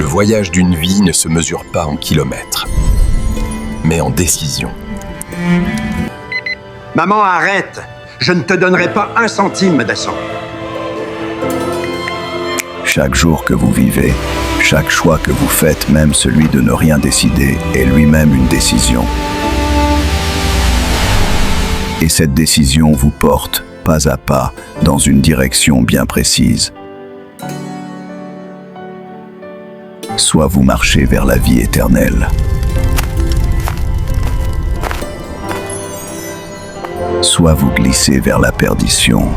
voyage d'une vie ne se mesure pas en kilomètres, mais en décisions. Maman, arrête! Je ne te donnerai pas un centime d'essence. Chaque jour que vous vivez, chaque choix que vous faites, même celui de ne rien décider, est lui-même une décision. Et cette décision vous porte, pas à pas, dans une direction bien précise. Soit vous marchez vers la vie éternelle, soit vous glissez vers la perdition.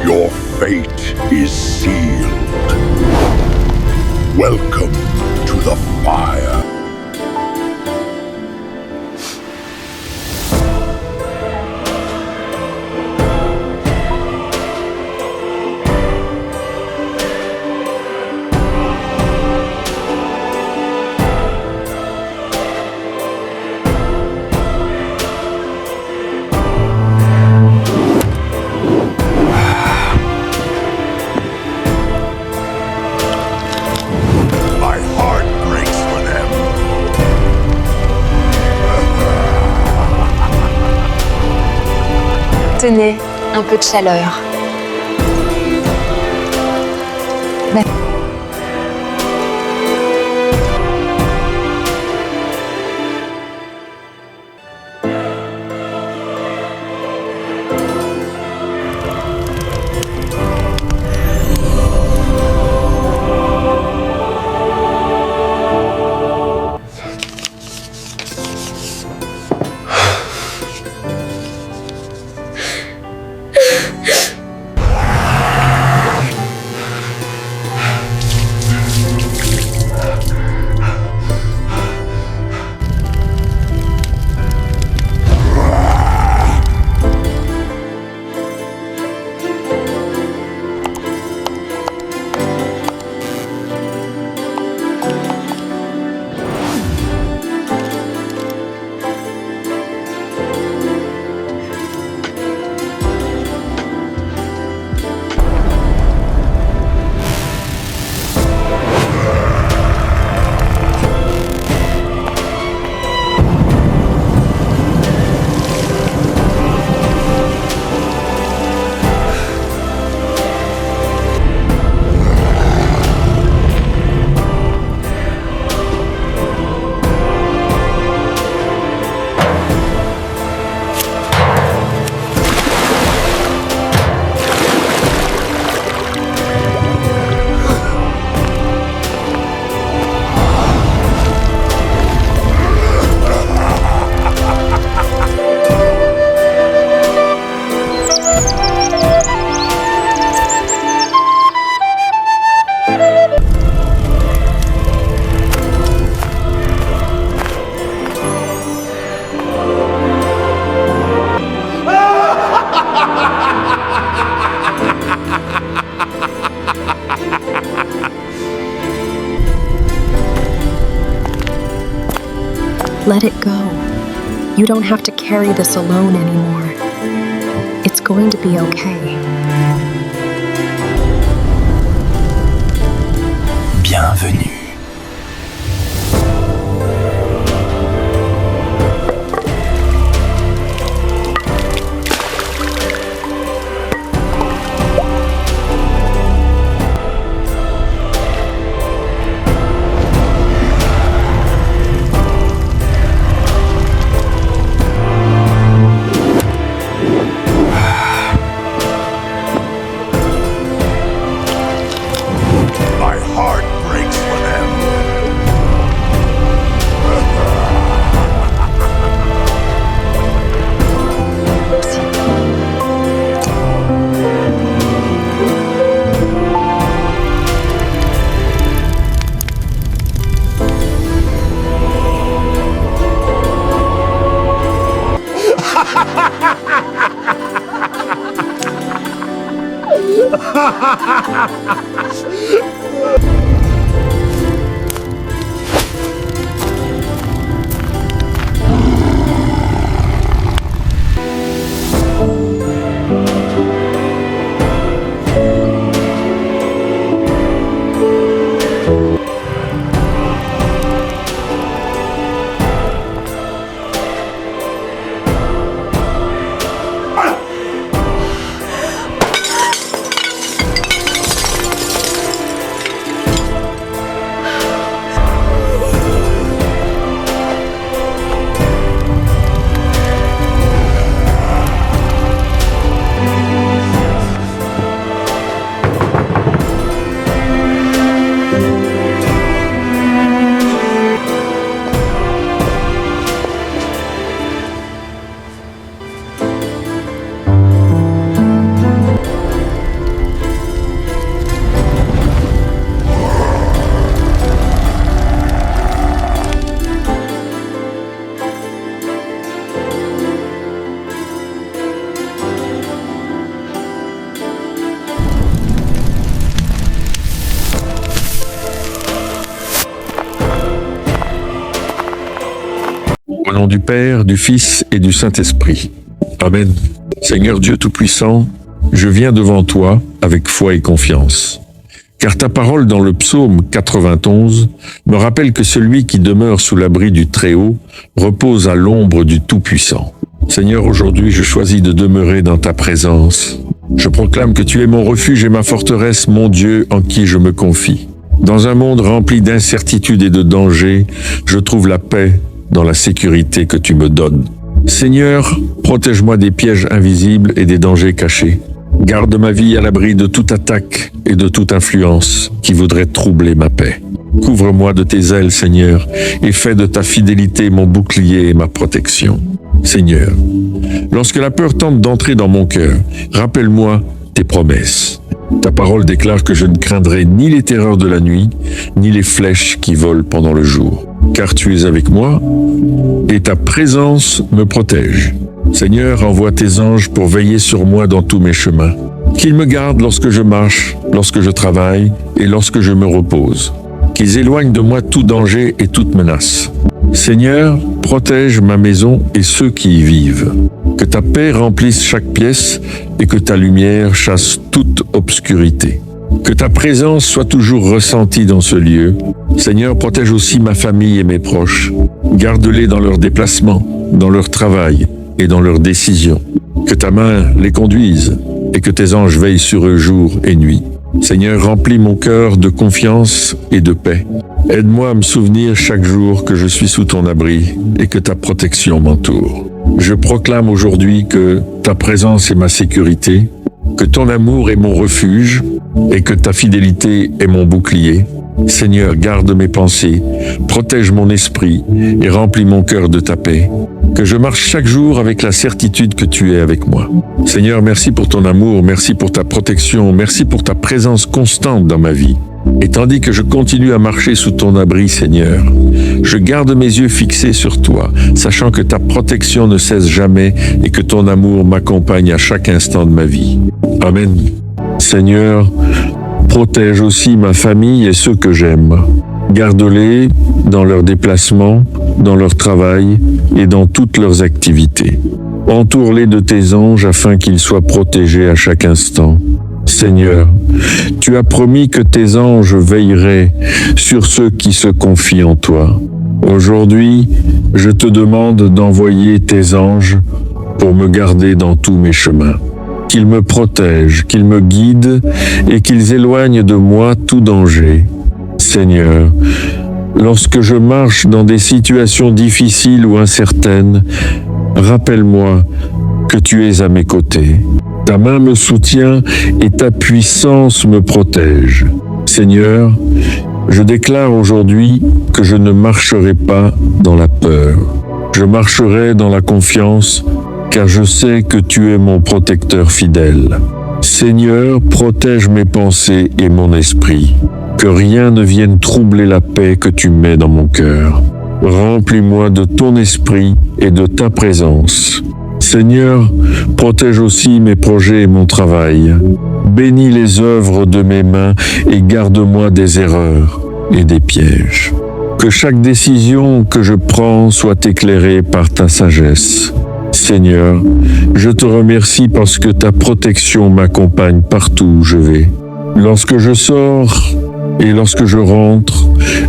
Your fate is sealed. Welcome to the fire. Tenez, un peu de chaleur. Let it go. You don't have to carry this alone anymore. It's going to be okay. Bienvenue. Au nom du Père, du Fils et du Saint-Esprit. Amen. Seigneur Dieu Tout-Puissant, je viens devant toi avec foi et confiance. Car ta parole dans le psaume 91 me rappelle que celui qui demeure sous l'abri du Très-Haut repose à l'ombre du Tout-Puissant. Seigneur, aujourd'hui je choisis de demeurer dans ta présence. Je proclame que tu es mon refuge et ma forteresse, mon Dieu en qui je me confie. Dans un monde rempli d'incertitudes et de dangers, je trouve la paix dans la sécurité que tu me donnes. Seigneur, protège-moi des pièges invisibles et des dangers cachés. Garde ma vie à l'abri de toute attaque et de toute influence qui voudrait troubler ma paix. Couvre-moi de tes ailes, Seigneur, et fais de ta fidélité mon bouclier et ma protection. Seigneur, lorsque la peur tente d'entrer dans mon cœur, rappelle-moi tes promesses. Ta parole déclare que je ne craindrai ni les terreurs de la nuit, ni les flèches qui volent pendant le jour. Car tu es avec moi, et ta présence me protège. Seigneur, envoie tes anges pour veiller sur moi dans tous mes chemins. Qu'ils me gardent lorsque je marche, lorsque je travaille et lorsque je me repose. Qu'ils éloignent de moi tout danger et toute menace. Seigneur, protège ma maison et ceux qui y vivent. Que ta paix remplisse chaque pièce et que ta lumière chasse toute obscurité. Que ta présence soit toujours ressentie dans ce lieu. Seigneur, protège aussi ma famille et mes proches. Garde-les dans leurs déplacements, dans leur travail et dans leurs décisions. Que ta main les conduise et que tes anges veillent sur eux jour et nuit. Seigneur, remplis mon cœur de confiance et de paix. Aide-moi à me souvenir chaque jour que je suis sous ton abri et que ta protection m'entoure. Je proclame aujourd'hui que ta présence est ma sécurité, que ton amour est mon refuge et que ta fidélité est mon bouclier. Seigneur, garde mes pensées, protège mon esprit et remplis mon cœur de ta paix. Que je marche chaque jour avec la certitude que tu es avec moi. Seigneur, merci pour ton amour, merci pour ta protection, merci pour ta présence constante dans ma vie. Et tandis que je continue à marcher sous ton abri, Seigneur, je garde mes yeux fixés sur toi, sachant que ta protection ne cesse jamais et que ton amour m'accompagne à chaque instant de ma vie. Amen. Seigneur, protège aussi ma famille et ceux que j'aime. Garde-les dans leurs déplacements, dans leur travail et dans toutes leurs activités. Entoure-les de tes anges afin qu'ils soient protégés à chaque instant. Seigneur, tu as promis que tes anges veilleraient sur ceux qui se confient en toi. Aujourd'hui, je te demande d'envoyer tes anges pour me garder dans tous mes chemins. Qu'ils me protègent, qu'ils me guident et qu'ils éloignent de moi tout danger. Seigneur, lorsque je marche dans des situations difficiles ou incertaines, rappelle-moi que tu es à mes côtés. Ta main me soutient et ta puissance me protège. Seigneur, je déclare aujourd'hui que je ne marcherai pas dans la peur. Je marcherai dans la confiance, car je sais que tu es mon protecteur fidèle. Seigneur, protège mes pensées et mon esprit. Que rien ne vienne troubler la paix que tu mets dans mon cœur. Remplis-moi de ton esprit et de ta présence. Seigneur, protège aussi mes projets et mon travail. Bénis les œuvres de mes mains et garde-moi des erreurs et des pièges. Que chaque décision que je prends soit éclairée par ta sagesse. Seigneur, je te remercie parce que ta protection m'accompagne partout où je vais. Lorsque je sors et lorsque je rentre,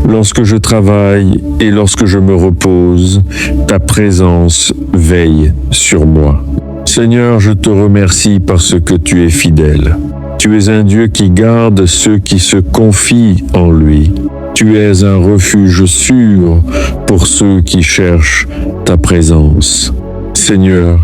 lorsque je travaille et lorsque je me repose, ta présence veille sur moi. Seigneur, je te remercie parce que tu es fidèle. Tu es un Dieu qui garde ceux qui se confient en lui. Tu es un refuge sûr pour ceux qui cherchent ta présence. Seigneur,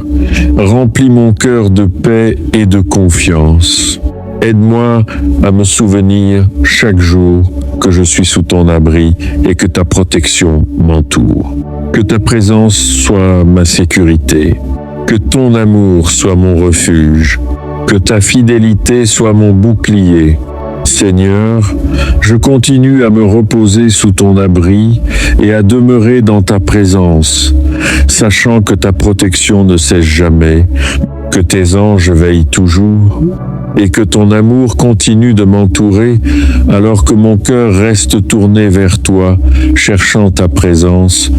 remplis mon cœur de paix et de confiance. Aide-moi à me souvenir chaque jour que je suis sous ton abri et que ta protection m'entoure. Que ta présence soit ma sécurité. Que ton amour soit mon refuge. Que ta fidélité soit mon bouclier. Seigneur, je continue à me reposer sous ton abri et à demeurer dans ta présence, sachant que ta protection ne cesse jamais, que tes anges veillent toujours et que ton amour continue de m'entourer alors que mon cœur reste tourné vers toi, cherchant ta présence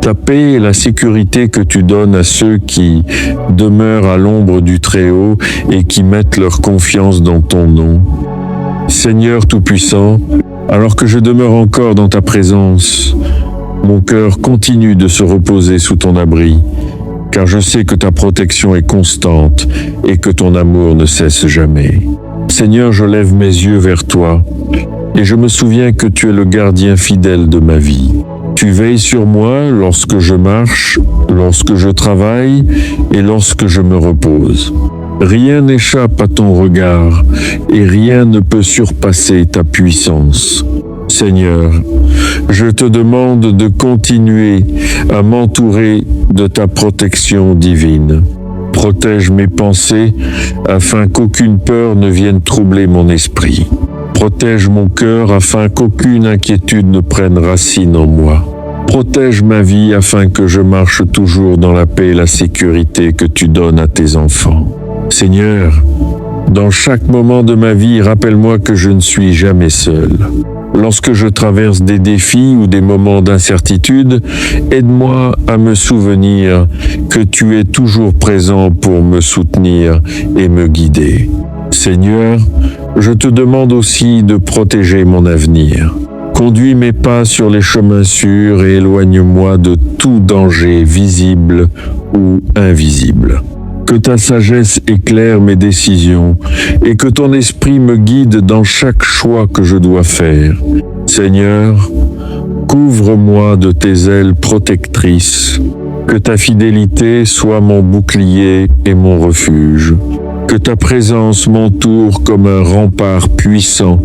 Ta paix et la sécurité que tu donnes à ceux qui demeurent à l'ombre du Très-Haut et qui mettent leur confiance dans ton nom. Seigneur Tout-Puissant, alors que je demeure encore dans ta présence, mon cœur continue de se reposer sous ton abri, car je sais que ta protection est constante et que ton amour ne cesse jamais. Seigneur, je lève mes yeux vers toi et je me souviens que tu es le gardien fidèle de ma vie. Tu veilles sur moi lorsque je marche, lorsque je travaille et lorsque je me repose. Rien n'échappe à ton regard et rien ne peut surpasser ta puissance. Seigneur, je te demande de continuer à m'entourer de ta protection divine. Protège mes pensées afin qu'aucune peur ne vienne troubler mon esprit. Protège mon cœur afin qu'aucune inquiétude ne prenne racine en moi. Protège ma vie afin que je marche toujours dans la paix et la sécurité que tu donnes à tes enfants. Seigneur, dans chaque moment de ma vie, rappelle-moi que je ne suis jamais seul. Lorsque je traverse des défis ou des moments d'incertitude, aide-moi à me souvenir que tu es toujours présent pour me soutenir et me guider. Seigneur, je te demande aussi de protéger mon avenir. Conduis mes pas sur les chemins sûrs et éloigne-moi de tout danger visible ou invisible. Que ta sagesse éclaire mes décisions et que ton esprit me guide dans chaque choix que je dois faire. Seigneur, couvre-moi de tes ailes protectrices. Que ta fidélité soit mon bouclier et mon refuge. Que ta présence m'entoure comme un rempart puissant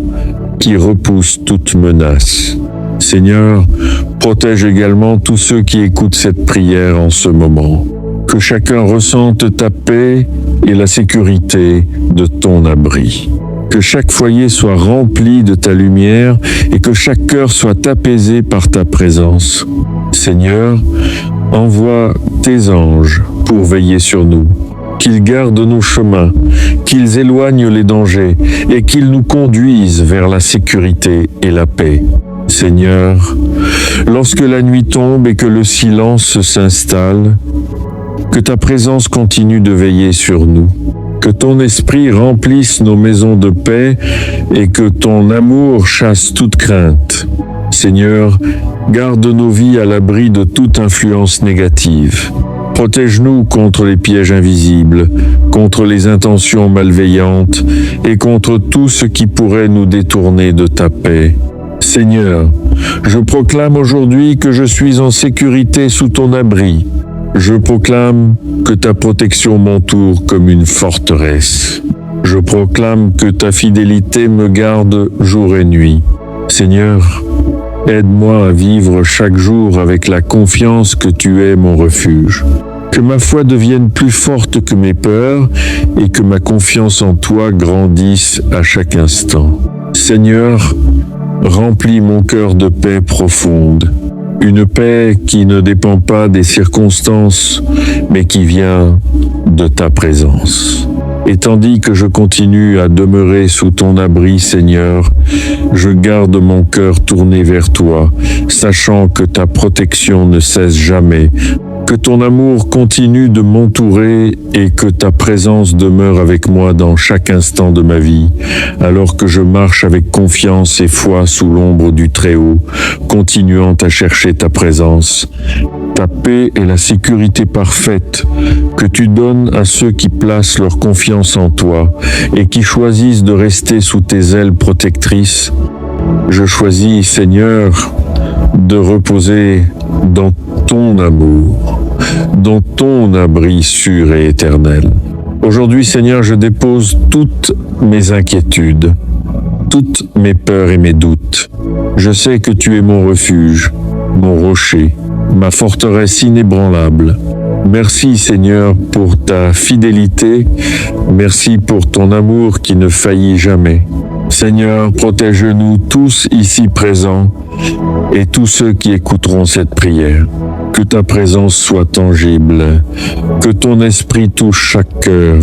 qui repousse toute menace. Seigneur, protège également tous ceux qui écoutent cette prière en ce moment. Que chacun ressente ta paix et la sécurité de ton abri. Que chaque foyer soit rempli de ta lumière et que chaque cœur soit apaisé par ta présence. Seigneur, envoie tes anges pour veiller sur nous. Qu'ils gardent nos chemins, qu'ils éloignent les dangers et qu'ils nous conduisent vers la sécurité et la paix. Seigneur, lorsque la nuit tombe et que le silence s'installe, que ta présence continue de veiller sur nous, que ton esprit remplisse nos maisons de paix et que ton amour chasse toute crainte. Seigneur, garde nos vies à l'abri de toute influence négative. Protège-nous contre les pièges invisibles, contre les intentions malveillantes et contre tout ce qui pourrait nous détourner de ta paix. Seigneur, je proclame aujourd'hui que je suis en sécurité sous ton abri. Je proclame que ta protection m'entoure comme une forteresse. Je proclame que ta fidélité me garde jour et nuit. Seigneur, aide-moi à vivre chaque jour avec la confiance que tu es mon refuge. Que ma foi devienne plus forte que mes peurs et que ma confiance en toi grandisse à chaque instant. Seigneur, remplis mon cœur de paix profonde. Une paix qui ne dépend pas des circonstances, mais qui vient de ta présence. Et tandis que je continue à demeurer sous ton abri, Seigneur, je garde mon cœur tourné vers toi, sachant que ta protection ne cesse jamais, que ton amour continue de m'entourer et que ta présence demeure avec moi dans chaque instant de ma vie, alors que je marche avec confiance et foi sous l'ombre du Très-Haut, continuant à chercher ta présence, ta paix et la sécurité parfaite que tu donnes à ceux qui placent leur confiance en toi et qui choisissent de rester sous tes ailes protectrices. Je choisis, Seigneur, de reposer dans ton amour, dans ton abri sûr et éternel. Aujourd'hui, Seigneur, je dépose toutes mes inquiétudes, toutes mes peurs et mes doutes. Je sais que tu es mon refuge, mon rocher, ma forteresse inébranlable. Merci, Seigneur, pour ta fidélité. Merci pour ton amour qui ne faillit jamais. Seigneur, protège-nous tous ici présents et tous ceux qui écouteront cette prière. Que ta présence soit tangible, que ton esprit touche chaque cœur.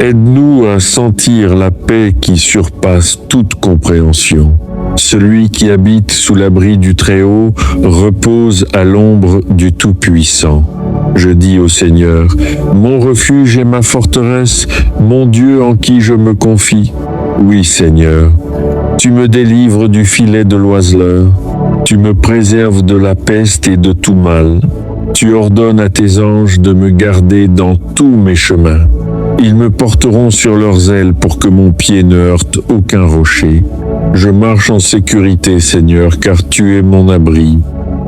Aide-nous à sentir la paix qui surpasse toute compréhension. Celui qui habite sous l'abri du Très-Haut repose à l'ombre du Tout-Puissant. Je dis au Seigneur, mon refuge et ma forteresse, mon Dieu en qui je me confie. Oui, Seigneur, tu me délivres du filet de l'oiseleur, tu me préserves de la peste et de tout mal. Tu ordonnes à tes anges de me garder dans tous mes chemins. Ils me porteront sur leurs ailes pour que mon pied ne heurte aucun rocher. Je marche en sécurité, Seigneur, car tu es mon abri.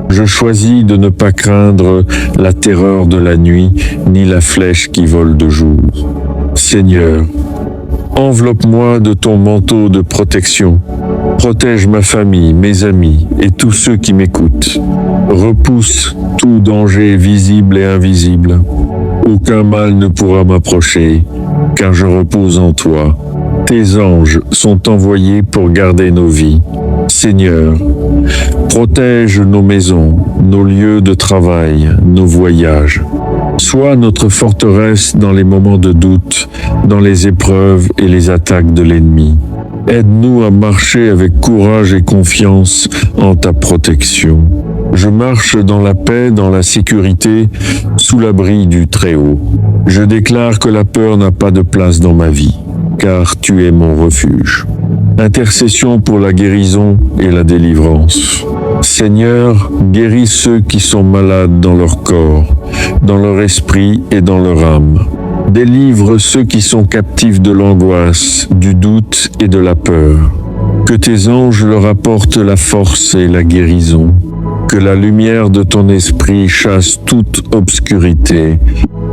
Je choisis de ne pas craindre la terreur de la nuit, ni la flèche qui vole de jour. Seigneur, enveloppe-moi de ton manteau de protection. Protège ma famille, mes amis et tous ceux qui m'écoutent. Repousse tout danger visible et invisible. Aucun mal ne pourra m'approcher, car je repose en toi. Tes anges sont envoyés pour garder nos vies. Seigneur, protège nos maisons, nos lieux de travail, nos voyages. Sois notre forteresse dans les moments de doute, dans les épreuves et les attaques de l'ennemi. Aide-nous à marcher avec courage et confiance en ta protection. Je marche dans la paix, dans la sécurité, sous l'abri du Très-Haut. Je déclare que la peur n'a pas de place dans ma vie, car tu es mon refuge. Intercession pour la guérison et la délivrance. Seigneur, guéris ceux qui sont malades dans leur corps, dans leur esprit et dans leur âme. Délivre ceux qui sont captifs de l'angoisse, du doute et de la peur. Que tes anges leur apportent la force et la guérison. Que la lumière de ton esprit chasse toute obscurité.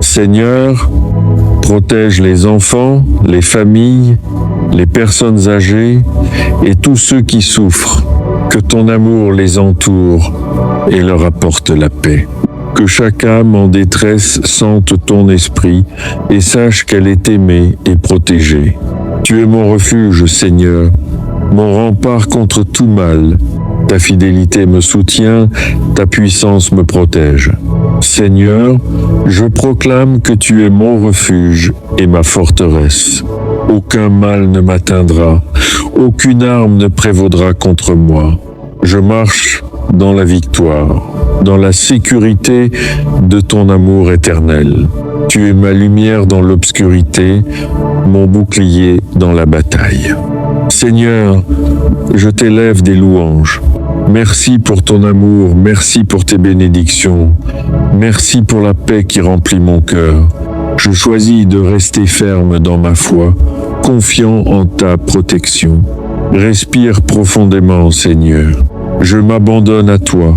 Seigneur, protège les enfants, les familles, les personnes âgées et tous ceux qui souffrent. Que ton amour les entoure et leur apporte la paix. Que chaque âme en détresse sente ton esprit et sache qu'elle est aimée et protégée. Tu es mon refuge, Seigneur, mon rempart contre tout mal. Ta fidélité me soutient, ta puissance me protège. Seigneur, je proclame que tu es mon refuge et ma forteresse. Aucun mal ne m'atteindra, aucune arme ne prévaudra contre moi. Je marche dans la victoire, dans la sécurité de ton amour éternel. Tu es ma lumière dans l'obscurité, mon bouclier dans la bataille. Seigneur, je t'élève des louanges. Merci pour ton amour, merci pour tes bénédictions, merci pour la paix qui remplit mon cœur. Je choisis de rester ferme dans ma foi, confiant en ta protection. Respire profondément, Seigneur. Je m'abandonne à toi,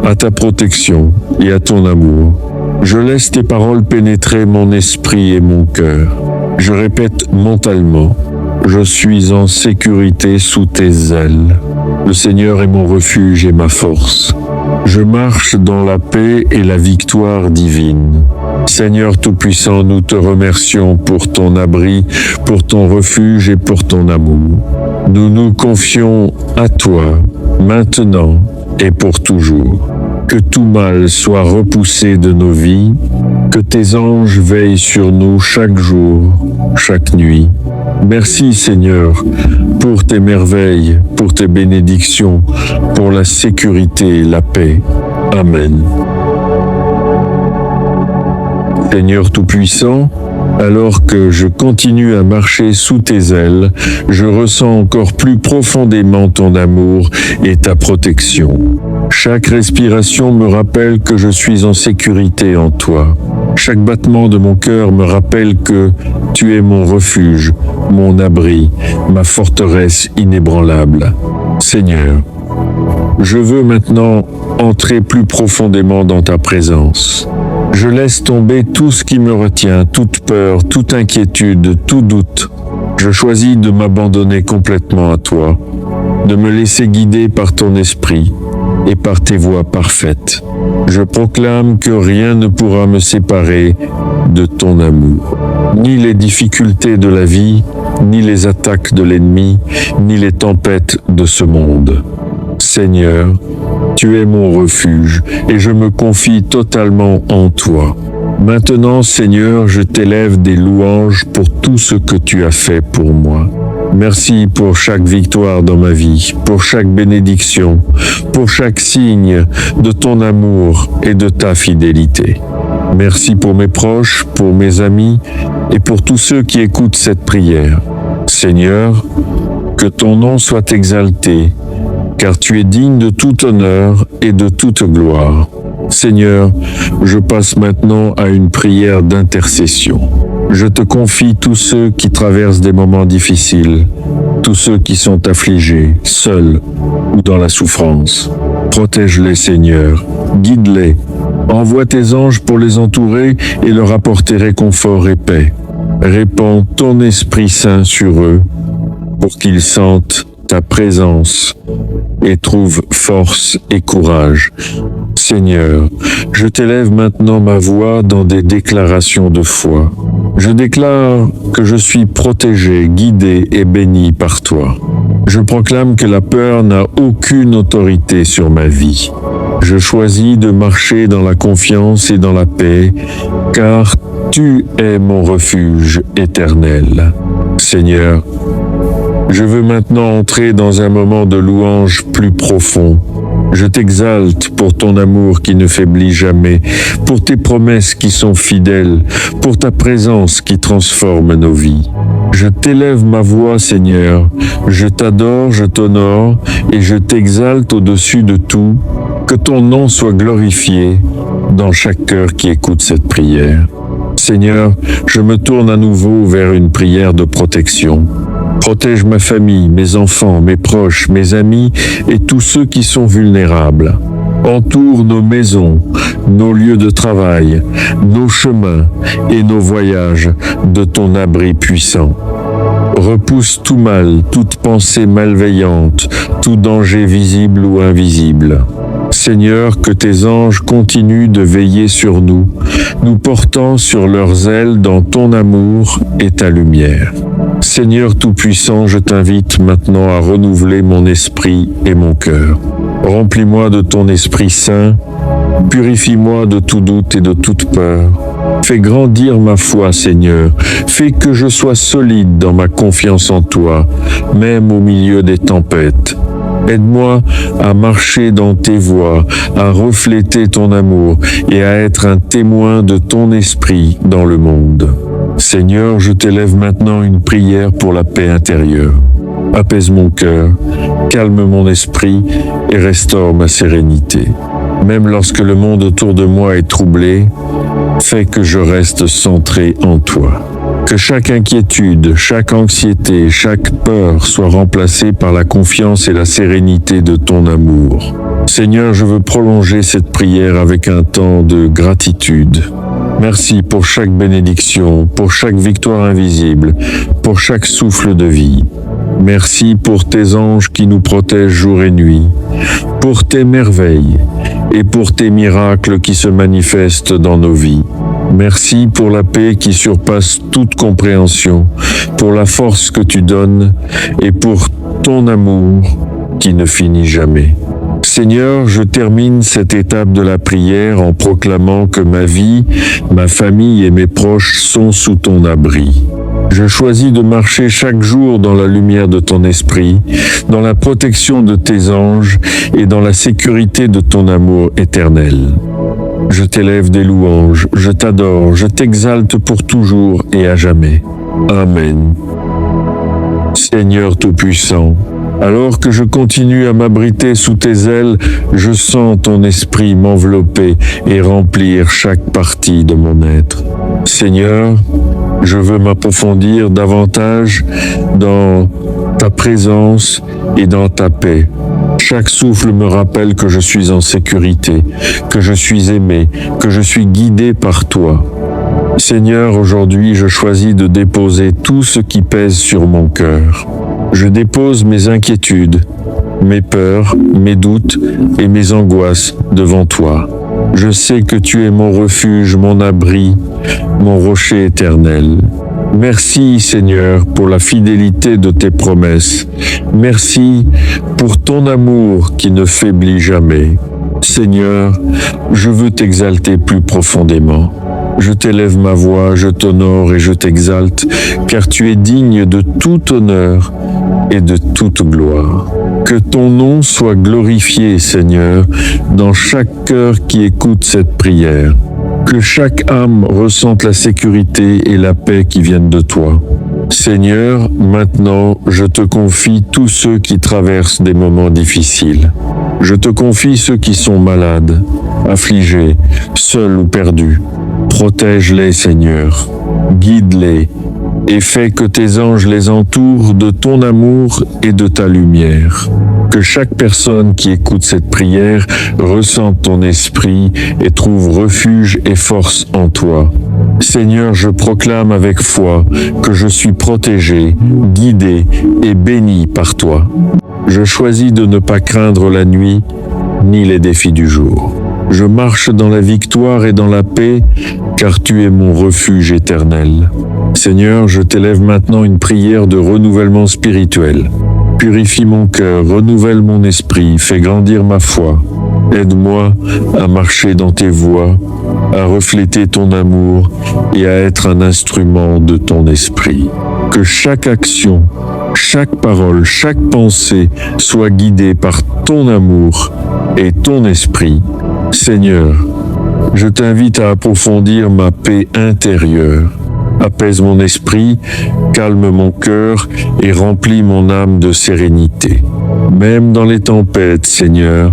à ta protection et à ton amour. Je laisse tes paroles pénétrer mon esprit et mon cœur. Je répète mentalement, je suis en sécurité sous tes ailes. Le Seigneur est mon refuge et ma force. Je marche dans la paix et la victoire divine. Seigneur Tout-Puissant, nous te remercions pour ton abri, pour ton refuge et pour ton amour. Nous nous confions à toi, maintenant et pour toujours. Que tout mal soit repoussé de nos vies, que tes anges veillent sur nous chaque jour, chaque nuit. Merci Seigneur pour tes merveilles, pour tes bénédictions, pour la sécurité et la paix. Amen. Seigneur Tout-Puissant, alors que je continue à marcher sous tes ailes, je ressens encore plus profondément ton amour et ta protection. Chaque respiration me rappelle que je suis en sécurité en toi. Chaque battement de mon cœur me rappelle que tu es mon refuge, mon abri, ma forteresse inébranlable. Seigneur, je veux maintenant entrer plus profondément dans ta présence. Je laisse tomber tout ce qui me retient, toute peur, toute inquiétude, tout doute. Je choisis de m'abandonner complètement à toi, de me laisser guider par ton esprit et par tes voies parfaites. Je proclame que rien ne pourra me séparer de ton amour. Ni les difficultés de la vie, ni les attaques de l'ennemi, ni les tempêtes de ce monde. Seigneur, tu es mon refuge et je me confie totalement en toi. Maintenant, Seigneur, je t'élève des louanges pour tout ce que tu as fait pour moi. Merci pour chaque victoire dans ma vie, pour chaque bénédiction, pour chaque signe de ton amour et de ta fidélité. Merci pour mes proches, pour mes amis et pour tous ceux qui écoutent cette prière. Seigneur, que ton nom soit exalté, car tu es digne de tout honneur et de toute gloire. Seigneur, je passe maintenant à une prière d'intercession. Je te confie tous ceux qui traversent des moments difficiles, tous ceux qui sont affligés, seuls ou dans la souffrance. Protège-les, Seigneur, guide-les, envoie tes anges pour les entourer et leur apporter réconfort et paix. Répands ton Esprit Saint sur eux pour qu'ils sentent ta présence et trouvent force et courage. Seigneur, je t'élève maintenant ma voix dans des déclarations de foi. Je déclare que je suis protégé, guidé et béni par toi. Je proclame que la peur n'a aucune autorité sur ma vie. Je choisis de marcher dans la confiance et dans la paix, car tu es mon refuge éternel. Seigneur, je veux maintenant entrer dans un moment de louange plus profond. Je t'exalte pour ton amour qui ne faiblit jamais, pour tes promesses qui sont fidèles, pour ta présence qui transforme nos vies. Je t'élève ma voix, Seigneur, je t'adore, je t'honore et je t'exalte au-dessus de tout. Que ton nom soit glorifié dans chaque cœur qui écoute cette prière. Seigneur, je me tourne à nouveau vers une prière de protection. Protège ma famille, mes enfants, mes proches, mes amis et tous ceux qui sont vulnérables. Entoure nos maisons, nos lieux de travail, nos chemins et nos voyages de ton abri puissant. Repousse tout mal, toute pensée malveillante, tout danger visible ou invisible. Seigneur, que tes anges continuent de veiller sur nous, nous portant sur leurs ailes dans ton amour et ta lumière. Seigneur Tout-Puissant, je t'invite maintenant à renouveler mon esprit et mon cœur. Remplis-moi de ton Esprit Saint, purifie-moi de tout doute et de toute peur. Fais grandir ma foi, Seigneur. Fais que je sois solide dans ma confiance en toi, même au milieu des tempêtes. Aide-moi à marcher dans tes voies, à refléter ton amour et à être un témoin de ton esprit dans le monde. Seigneur, je t'élève maintenant une prière pour la paix intérieure. Apaise mon cœur, calme mon esprit et restaure ma sérénité. Même lorsque le monde autour de moi est troublé, fais que je reste centré en toi. Que chaque inquiétude, chaque anxiété, chaque peur soit remplacée par la confiance et la sérénité de ton amour. Seigneur, je veux prolonger cette prière avec un temps de gratitude. Merci pour chaque bénédiction, pour chaque victoire invisible, pour chaque souffle de vie. Merci pour tes anges qui nous protègent jour et nuit, pour tes merveilles et pour tes miracles qui se manifestent dans nos vies. Merci pour la paix qui surpasse toute compréhension, pour la force que tu donnes et pour ton amour qui ne finit jamais. Seigneur, je termine cette étape de la prière en proclamant que ma vie, ma famille et mes proches sont sous ton abri. Je choisis de marcher chaque jour dans la lumière de ton esprit, dans la protection de tes anges et dans la sécurité de ton amour éternel. Je t'élève des louanges, je t'adore, je t'exalte pour toujours et à jamais. Amen. Seigneur Tout-Puissant, alors que je continue à m'abriter sous tes ailes, je sens ton esprit m'envelopper et remplir chaque partie de mon être. Seigneur, je veux m'approfondir davantage dans ta présence et dans ta paix. Chaque souffle me rappelle que je suis en sécurité, que je suis aimé, que je suis guidé par toi. Seigneur, aujourd'hui, je choisis de déposer tout ce qui pèse sur mon cœur. Je dépose mes inquiétudes, mes peurs, mes doutes et mes angoisses devant toi. Je sais que tu es mon refuge, mon abri, mon rocher éternel. Merci, Seigneur, pour la fidélité de tes promesses. Merci pour ton amour qui ne faiblit jamais. Seigneur, je veux t'exalter plus profondément. Je t'élève ma voix, je t'honore et je t'exalte, car tu es digne de tout honneur et de toute gloire. Que ton nom soit glorifié, Seigneur, dans chaque cœur qui écoute cette prière. Que chaque âme ressente la sécurité et la paix qui viennent de toi. Seigneur, maintenant, je te confie tous ceux qui traversent des moments difficiles. Je te confie ceux qui sont malades, affligés, seuls ou perdus. Protège-les, Seigneur. Guide-les et fais que tes anges les entourent de ton amour et de ta lumière. Que chaque personne qui écoute cette prière ressente ton esprit et trouve refuge et force en toi. Seigneur, je proclame avec foi que je suis protégé, guidé et béni par toi. Je choisis de ne pas craindre la nuit ni les défis du jour. Je marche dans la victoire et dans la paix, car tu es mon refuge éternel. Seigneur, je t'élève maintenant une prière de renouvellement spirituel. Purifie mon cœur, renouvelle mon esprit, fais grandir ma foi. Aide-moi à marcher dans tes voies, à refléter ton amour et à être un instrument de ton esprit. Que chaque action, chaque parole, chaque pensée soit guidée par ton amour et ton esprit. Seigneur, je t'invite à approfondir ma paix intérieure. Apaise mon esprit, calme mon cœur et remplis mon âme de sérénité. Même dans les tempêtes, Seigneur,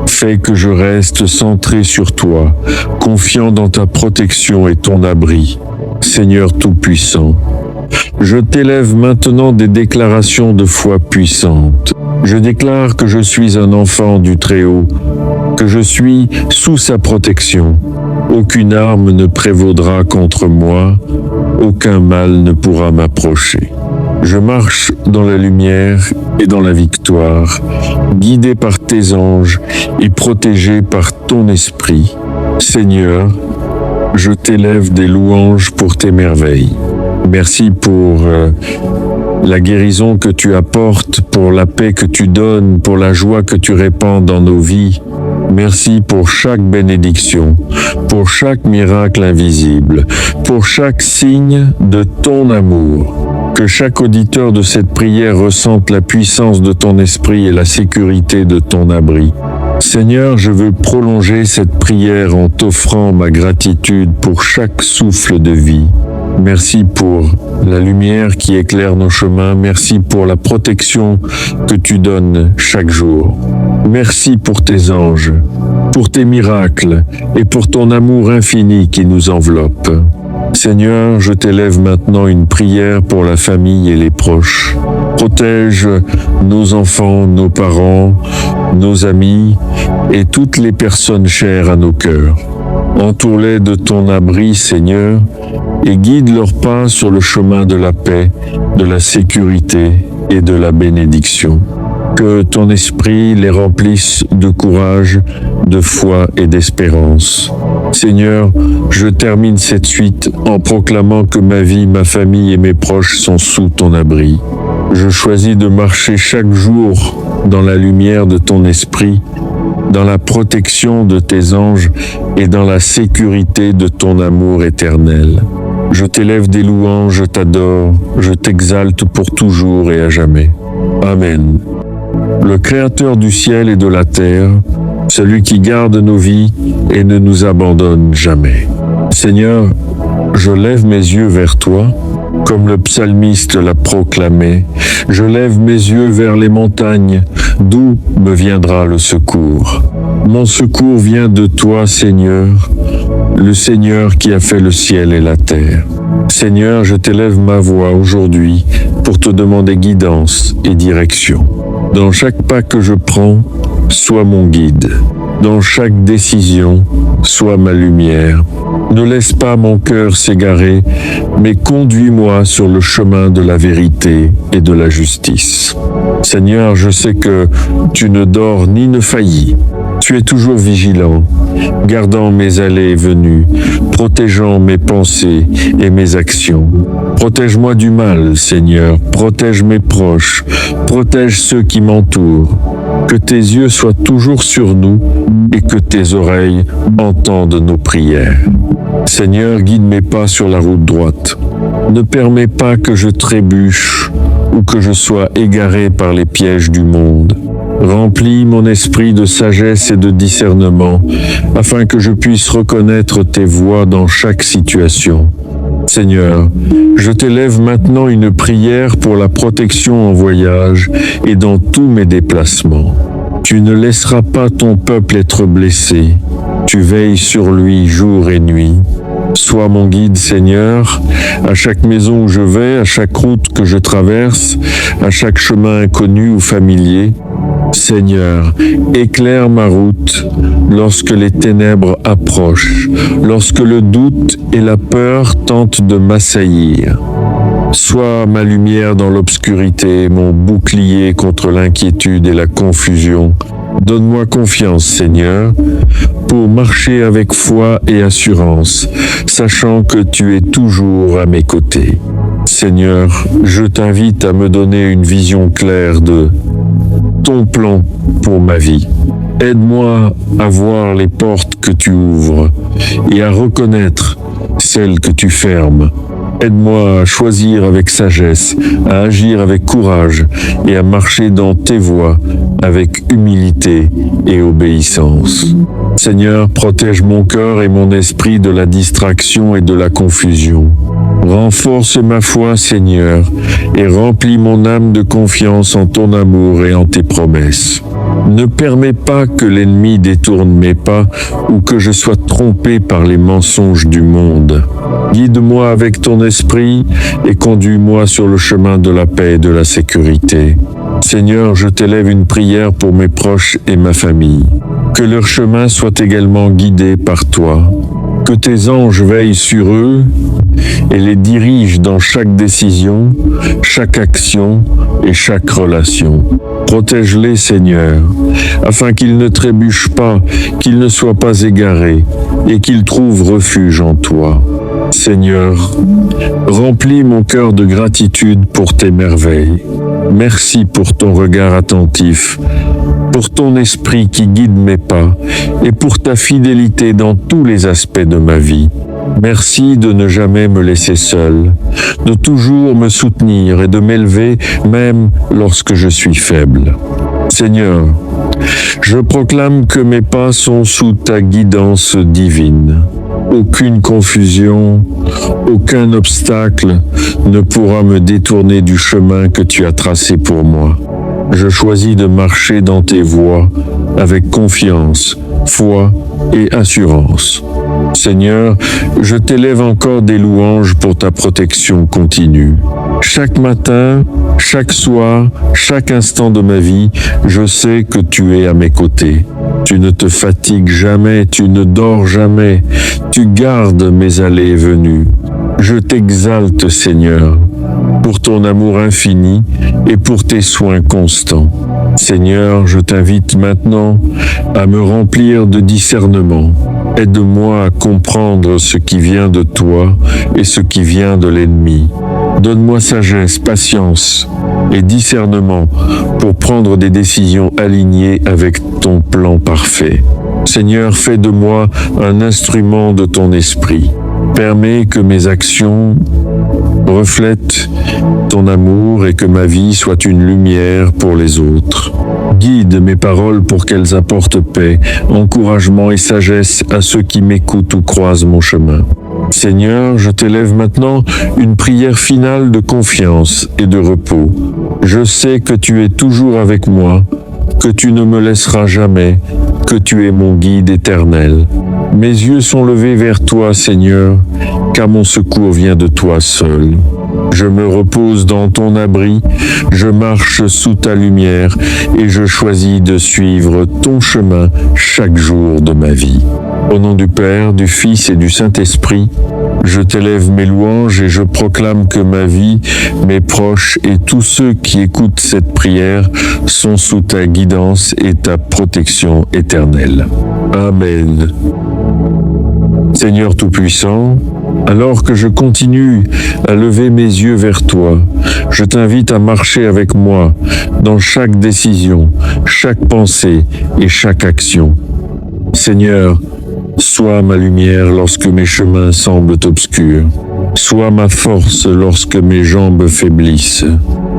fais que je reste centré sur toi, confiant dans ta protection et ton abri. Seigneur Tout-Puissant, je t'élève maintenant des déclarations de foi puissantes. Je déclare que je suis un enfant du Très-Haut, que je suis sous sa protection. Aucune arme ne prévaudra contre moi, aucun mal ne pourra m'approcher. Je marche dans la lumière et dans la victoire, guidé par tes anges et protégé par ton esprit. Seigneur, je t'élève des louanges pour tes merveilles. Merci pour la guérison que tu apportes, pour la paix que tu donnes, pour la joie que tu répands dans nos vies. Merci pour chaque bénédiction, pour chaque miracle invisible, pour chaque signe de ton amour. Que chaque auditeur de cette prière ressente la puissance de ton esprit et la sécurité de ton abri. Seigneur, je veux prolonger cette prière en t'offrant ma gratitude pour chaque souffle de vie. Merci pour la lumière qui éclaire nos chemins. Merci pour la protection que tu donnes chaque jour. Merci pour tes anges, pour tes miracles et pour ton amour infini qui nous enveloppe. Seigneur, je t'élève maintenant une prière pour la famille et les proches. Protège nos enfants, nos parents, nos amis et toutes les personnes chères à nos cœurs. Entoure-les de ton abri, Seigneur, et guide leurs pas sur le chemin de la paix, de la sécurité et de la bénédiction. Que ton esprit les remplisse de courage, de foi et d'espérance. Seigneur, je termine cette suite en proclamant que ma vie, ma famille et mes proches sont sous ton abri. Je choisis de marcher chaque jour dans la lumière de ton esprit, dans la protection de tes anges et dans la sécurité de ton amour éternel. Je t'élève des louanges, je t'adore, je t'exalte pour toujours et à jamais. Amen. Le Créateur du ciel et de la terre, celui qui garde nos vies et ne nous abandonne jamais. Seigneur, je lève mes yeux vers toi, comme le psalmiste l'a proclamé. Je lève mes yeux vers les montagnes, d'où me viendra le secours. Mon secours vient de toi, Seigneur, le Seigneur qui a fait le ciel et la terre. Seigneur, je t'élève ma voix aujourd'hui pour te demander guidance et direction. Dans chaque pas que je prends, sois mon guide. Dans chaque décision, sois ma lumière. Ne laisse pas mon cœur s'égarer, mais conduis-moi sur le chemin de la vérité et de la justice. Seigneur, je sais que tu ne dors ni ne faillis. Tu es toujours vigilant, gardant mes allées et venues, protégeant mes pensées et mes actions. Protège-moi du mal, Seigneur, protège mes proches, protège ceux qui m'entourent. Que tes yeux soient toujours sur nous et que tes oreilles entendent nos prières. Seigneur, guide mes pas sur la route droite. Ne permets pas que je trébuche ou que je sois égaré par les pièges du monde. Remplis mon esprit de sagesse et de discernement, afin que je puisse reconnaître tes voies dans chaque situation. Seigneur, je t'élève maintenant une prière pour la protection en voyage et dans tous mes déplacements. Tu ne laisseras pas ton peuple être blessé. Tu veilles sur lui jour et nuit. Sois mon guide, Seigneur, à chaque maison où je vais, à chaque route que je traverse, à chaque chemin inconnu ou familier. Seigneur, éclaire ma route lorsque les ténèbres approchent, lorsque le doute et la peur tentent de m'assaillir. Sois ma lumière dans l'obscurité, mon bouclier contre l'inquiétude et la confusion. Donne-moi confiance, Seigneur, pour marcher avec foi et assurance, sachant que tu es toujours à mes côtés. Seigneur, je t'invite à me donner une vision claire de ton plan pour ma vie. Aide-moi à voir les portes que tu ouvres et à reconnaître celles que tu fermes. Aide-moi à choisir avec sagesse, à agir avec courage et à marcher dans tes voies avec humilité et obéissance. Seigneur, protège mon cœur et mon esprit de la distraction et de la confusion. Renforce ma foi, Seigneur, et remplis mon âme de confiance en ton amour et en tes promesses. Ne permets pas que l'ennemi détourne mes pas ou que je sois trompé par les mensonges du monde. Guide-moi avec ton esprit et conduis-moi sur le chemin de la paix et de la sécurité. Seigneur, je t'élève une prière pour mes proches et ma famille. Que leur chemin soit également guidé par toi. Que tes anges veillent sur eux et les dirigent dans chaque décision, chaque action et chaque relation. Protège-les, Seigneur, afin qu'ils ne trébuchent pas, qu'ils ne soient pas égarés et qu'ils trouvent refuge en toi. Seigneur, remplis mon cœur de gratitude pour tes merveilles. Merci pour ton regard attentif, pour ton esprit qui guide mes pas et pour ta fidélité dans tous les aspects de ma vie. Merci de ne jamais me laisser seul, de toujours me soutenir et de m'élever même lorsque je suis faible. Seigneur, je proclame que mes pas sont sous ta guidance divine. Aucune confusion, aucun obstacle ne pourra me détourner du chemin que tu as tracé pour moi. Je choisis de marcher dans tes voies avec confiance, foi et assurance. Seigneur, je t'élève encore des louanges pour ta protection continue. Chaque matin, chaque soir, chaque instant de ma vie, je sais que tu es à mes côtés. Tu ne te fatigues jamais, tu ne dors jamais, tu gardes mes allées et venues. Je t'exalte, Seigneur, pour ton amour infini et pour tes soins constants. Seigneur, je t'invite maintenant à me remplir de discernement. Aide-moi à comprendre ce qui vient de toi et ce qui vient de l'ennemi. Donne-moi sagesse, patience et discernement pour prendre des décisions alignées avec ton plan parfait. Seigneur, fais de moi un instrument de ton esprit. Permets que mes actions reflètent ton amour et que ma vie soit une lumière pour les autres. Guide mes paroles pour qu'elles apportent paix, encouragement et sagesse à ceux qui m'écoutent ou croisent mon chemin. Seigneur, je t'élève maintenant une prière finale de confiance et de repos. Je sais que tu es toujours avec moi, que tu ne me laisseras jamais, que tu es mon guide éternel. Mes yeux sont levés vers toi, Seigneur, car mon secours vient de toi seul. Je me repose dans ton abri, je marche sous ta lumière et je choisis de suivre ton chemin chaque jour de ma vie. Au nom du Père, du Fils et du Saint-Esprit, je t'élève mes louanges et je proclame que ma vie, mes proches et tous ceux qui écoutent cette prière sont sous ta guidance et ta protection éternelle. Amen. Seigneur Tout-Puissant, alors que je continue à lever mes yeux vers toi, je t'invite à marcher avec moi dans chaque décision, chaque pensée et chaque action. Seigneur, sois ma lumière lorsque mes chemins semblent obscurs. Sois ma force lorsque mes jambes faiblissent.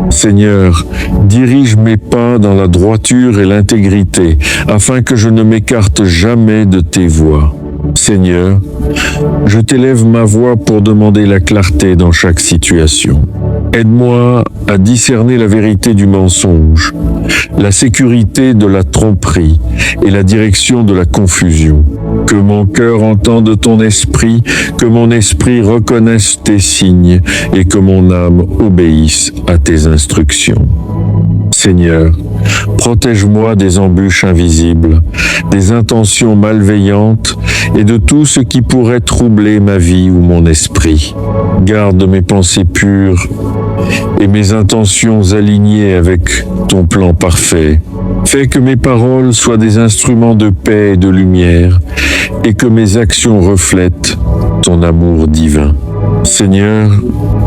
Seigneur, dirige mes pas dans la droiture et l'intégrité, afin que je ne m'écarte jamais de tes voies. Seigneur, je t'élève ma voix pour demander la clarté dans chaque situation. Aide-moi à discerner la vérité du mensonge, la sécurité de la tromperie et la direction de la confusion. Que mon cœur entende ton esprit, que mon esprit reconnaisse tes signes et que mon âme obéisse à tes instructions. Seigneur, protège-moi des embûches invisibles, des intentions malveillantes et de tout ce qui pourrait troubler ma vie ou mon esprit. Garde mes pensées pures et mes intentions alignées avec ton plan parfait. Fais que mes paroles soient des instruments de paix et de lumière et que mes actions reflètent ton amour divin. Seigneur,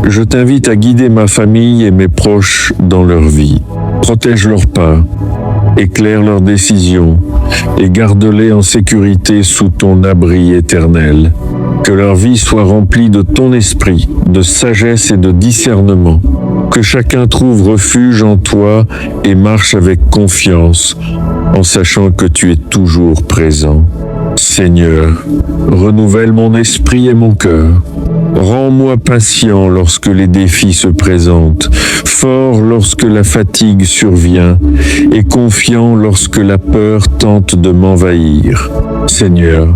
je t'invite à guider ma famille et mes proches dans leur vie. Protège leurs pas, éclaire leurs décisions et garde-les en sécurité sous ton abri éternel. Que leur vie soit remplie de ton esprit, de sagesse et de discernement. Que chacun trouve refuge en toi et marche avec confiance, en sachant que tu es toujours présent. Seigneur, renouvelle mon esprit et mon cœur. Rends-moi patient lorsque les défis se présentent, fort lorsque la fatigue survient et confiant lorsque la peur tente de m'envahir. Seigneur,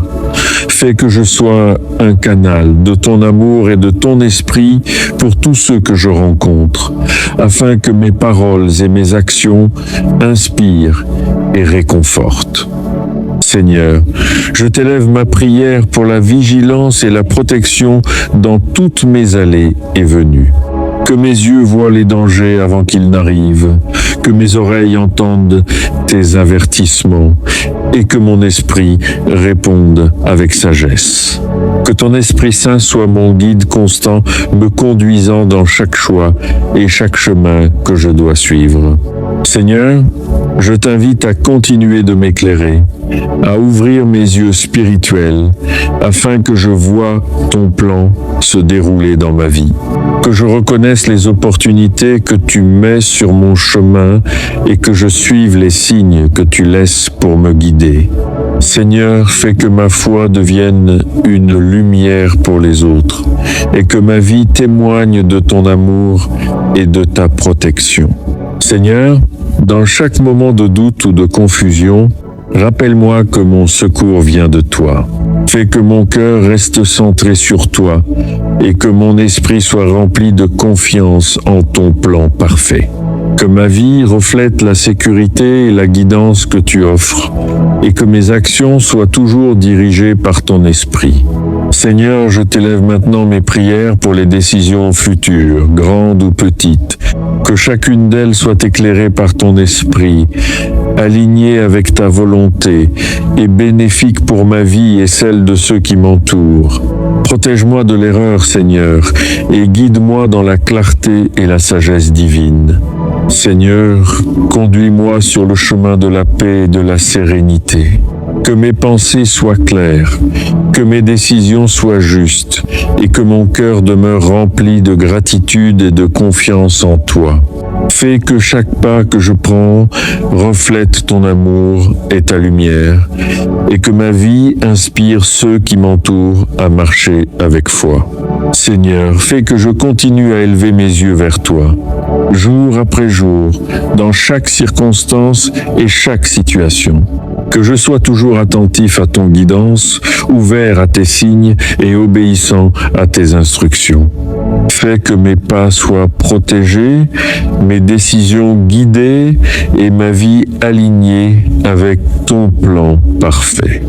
fais que je sois un canal de ton amour et de ton esprit pour tous ceux que je rencontre, afin que mes paroles et mes actions inspirent et réconfortent. Seigneur, je t'élève ma prière pour la vigilance et la protection dans toutes mes allées et venues. Que mes yeux voient les dangers avant qu'ils n'arrivent, que mes oreilles entendent tes avertissements et que mon esprit réponde avec sagesse. Que ton Esprit Saint soit mon guide constant, me conduisant dans chaque choix et chaque chemin que je dois suivre. Seigneur, je t'invite à continuer de m'éclairer, à ouvrir mes yeux spirituels, afin que je voie ton plan se dérouler dans ma vie. Que je reconnaisse les opportunités que tu mets sur mon chemin et que je suive les signes que tu laisses pour me guider. Seigneur, fais que ma foi devienne une lumière pour les autres et que ma vie témoigne de ton amour et de ta protection. Seigneur, dans chaque moment de doute ou de confusion, rappelle-moi que mon secours vient de toi. Fais que mon cœur reste centré sur toi et que mon esprit soit rempli de confiance en ton plan parfait. Que ma vie reflète la sécurité et la guidance que tu offres et que mes actions soient toujours dirigées par ton esprit. Seigneur, je t'élève maintenant mes prières pour les décisions futures, grandes ou petites. Que chacune d'elles soit éclairée par ton esprit, alignée avec ta volonté et bénéfique pour ma vie et celle de ceux qui m'entourent. Protège-moi de l'erreur, Seigneur, et guide-moi dans la clarté et la sagesse divine. Seigneur, conduis-moi sur le chemin de la paix et de la sérénité. Que mes pensées soient claires, que mes décisions soient justes et que mon cœur demeure rempli de gratitude et de confiance en toi. Fais que chaque pas que je prends reflète ton amour et ta lumière et que ma vie inspire ceux qui m'entourent à marcher avec foi. Seigneur, fais que je continue à élever mes yeux vers toi, jour après jour, dans chaque circonstance et chaque situation. Que je sois toujours attentif à ton guidance, ouvert à tes signes et obéissant à tes instructions. Fais que mes pas soient protégés, mes décisions guidées et ma vie alignée avec ton plan parfait.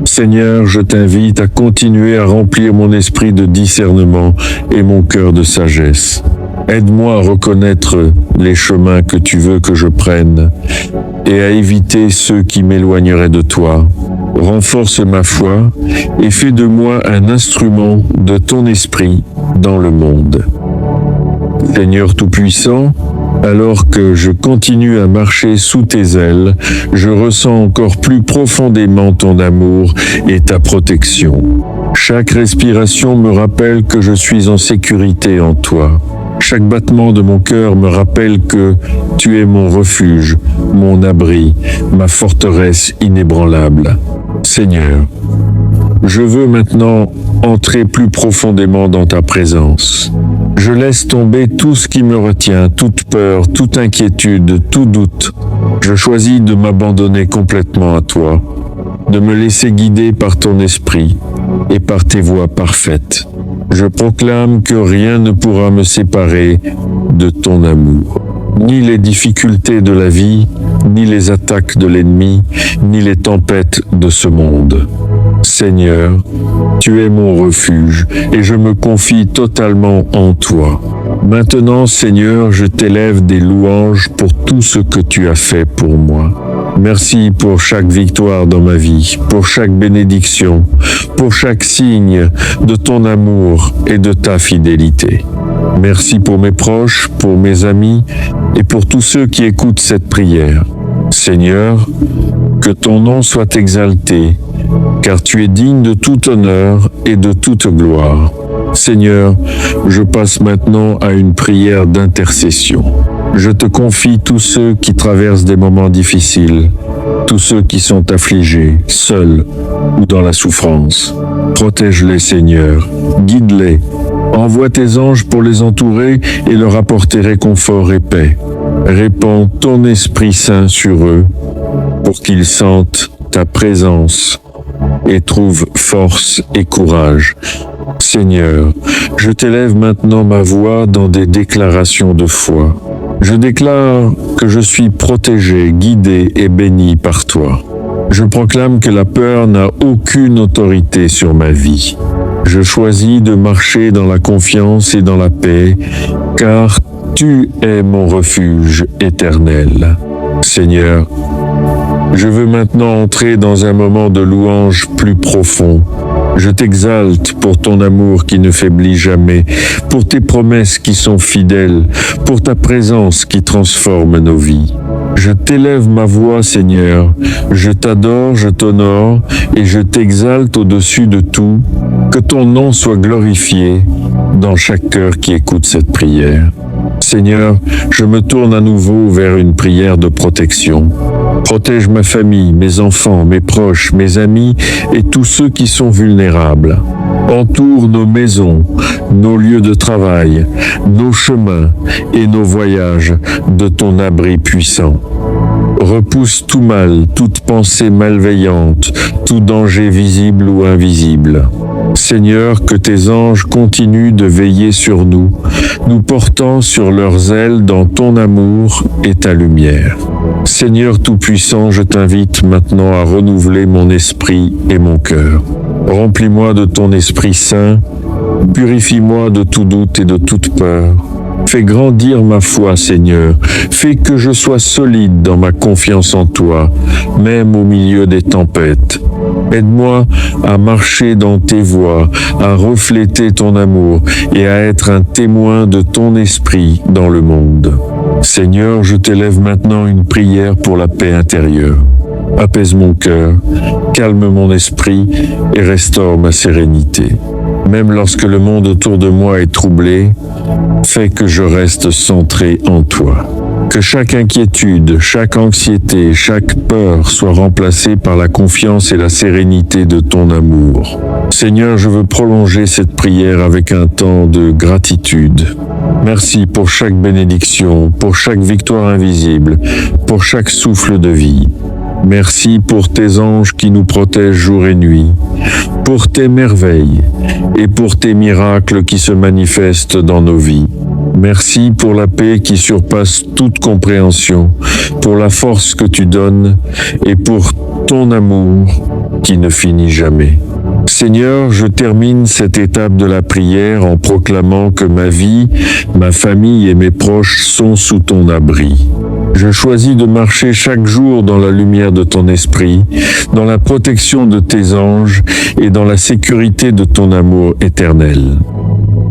Seigneur, je t'invite à continuer à remplir mon esprit de discernement discernement et mon cœur de sagesse. Aide-moi à reconnaître les chemins que tu veux que je prenne et à éviter ceux qui m'éloigneraient de toi. Renforce ma foi et fais de moi un instrument de ton esprit dans le monde. Seigneur Tout-Puissant, alors que je continue à marcher sous tes ailes, je ressens encore plus profondément ton amour et ta protection. Chaque respiration me rappelle que je suis en sécurité en toi. Chaque battement de mon cœur me rappelle que tu es mon refuge, mon abri, ma forteresse inébranlable. Seigneur, je veux maintenant entrer plus profondément dans ta présence. Je laisse tomber tout ce qui me retient, toute peur, toute inquiétude, tout doute. Je choisis de m'abandonner complètement à toi, de me laisser guider par ton esprit et par tes voies parfaites. Je proclame que rien ne pourra me séparer de ton amour. Ni les difficultés de la vie, ni les attaques de l'ennemi, ni les tempêtes de ce monde. Seigneur, tu es mon refuge et je me confie totalement en toi. Maintenant, Seigneur, je t'élève des louanges pour tout ce que tu as fait pour moi. Merci pour chaque victoire dans ma vie, pour chaque bénédiction, pour chaque signe de ton amour et de ta fidélité. Merci pour mes proches, pour mes amis et pour tous ceux qui écoutent cette prière. Seigneur, que ton nom soit exalté, car tu es digne de tout honneur et de toute gloire. Seigneur, je passe maintenant à une prière d'intercession. Je te confie tous ceux qui traversent des moments difficiles, tous ceux qui sont affligés, seuls ou dans la souffrance. Protège-les, Seigneur, guide-les, envoie tes anges pour les entourer et leur apporter réconfort et paix. Répands ton Esprit Saint sur eux pour qu'ils sentent ta présence et trouvent force et courage. Seigneur, je t'élève maintenant ma voix dans des déclarations de foi. Je déclare que je suis protégé, guidé et béni par toi. Je proclame que la peur n'a aucune autorité sur ma vie. Je choisis de marcher dans la confiance et dans la paix, car tu es mon refuge éternel. Seigneur, je veux maintenant entrer dans un moment de louange plus profond. Je t'exalte pour ton amour qui ne faiblit jamais, pour tes promesses qui sont fidèles, pour ta présence qui transforme nos vies. Je t'élève ma voix, Seigneur, je t'adore, je t'honore et je t'exalte au-dessus de tout. Que ton nom soit glorifié dans chaque cœur qui écoute cette prière. Seigneur, je me tourne à nouveau vers une prière de protection. Protège ma famille, mes enfants, mes proches, mes amis et tous ceux qui sont vulnérables. Entoure nos maisons, nos lieux de travail, nos chemins et nos voyages de ton abri puissant. Repousse tout mal, toute pensée malveillante, tout danger visible ou invisible. Seigneur, que tes anges continuent de veiller sur nous, nous portant sur leurs ailes dans ton amour et ta lumière. Seigneur Tout-Puissant, je t'invite maintenant à renouveler mon esprit et mon cœur. Remplis-moi de ton Esprit Saint, purifie-moi de tout doute et de toute peur. Fais grandir ma foi, Seigneur. Fais que je sois solide dans ma confiance en toi, même au milieu des tempêtes. Aide-moi à marcher dans tes voies, à refléter ton amour et à être un témoin de ton esprit dans le monde. Seigneur, je t'élève maintenant une prière pour la paix intérieure. Apaise mon cœur, calme mon esprit et restaure ma sérénité. Même lorsque le monde autour de moi est troublé, fais que je reste centré en toi. Que chaque inquiétude, chaque anxiété, chaque peur soit remplacée par la confiance et la sérénité de ton amour. Seigneur, je veux prolonger cette prière avec un temps de gratitude. Merci pour chaque bénédiction, pour chaque victoire invisible, pour chaque souffle de vie. Merci pour tes anges qui nous protègent jour et nuit, pour tes merveilles et pour tes miracles qui se manifestent dans nos vies. Merci pour la paix qui surpasse toute compréhension, pour la force que tu donnes et pour ton amour qui ne finit jamais. Seigneur, je termine cette étape de la prière en proclamant que ma vie, ma famille et mes proches sont sous ton abri. Je choisis de marcher chaque jour dans la lumière de ton esprit, dans la protection de tes anges et dans la sécurité de ton amour éternel.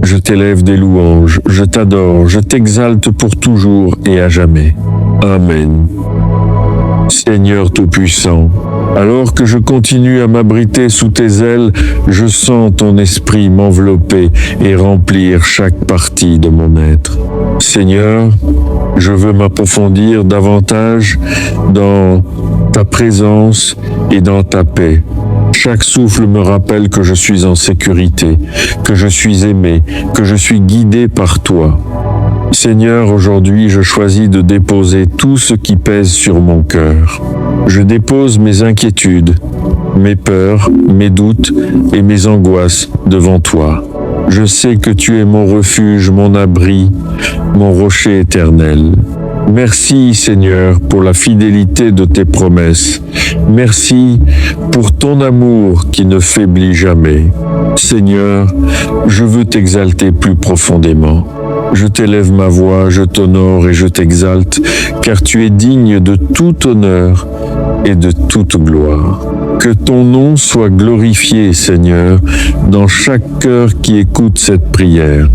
Je t'élève des louanges, je t'adore, je t'exalte pour toujours et à jamais. Amen. Seigneur Tout-Puissant, alors que je continue à m'abriter sous tes ailes, je sens ton esprit m'envelopper et remplir chaque partie de mon être. Seigneur, je veux m'approfondir davantage dans ta présence et dans ta paix. Chaque souffle me rappelle que je suis en sécurité, que je suis aimé, que je suis guidé par toi. Seigneur, aujourd'hui, je choisis de déposer tout ce qui pèse sur mon cœur. Je dépose mes inquiétudes, mes peurs, mes doutes et mes angoisses devant toi. Je sais que tu es mon refuge, mon abri, mon rocher éternel. Merci, Seigneur, pour la fidélité de tes promesses. Merci pour ton amour qui ne faiblit jamais. Seigneur, je veux t'exalter plus profondément. Je t'élève ma voix, je t'honore et je t'exalte, car tu es digne de tout honneur et de toute gloire. Que ton nom soit glorifié, Seigneur, dans chaque cœur qui écoute cette prière.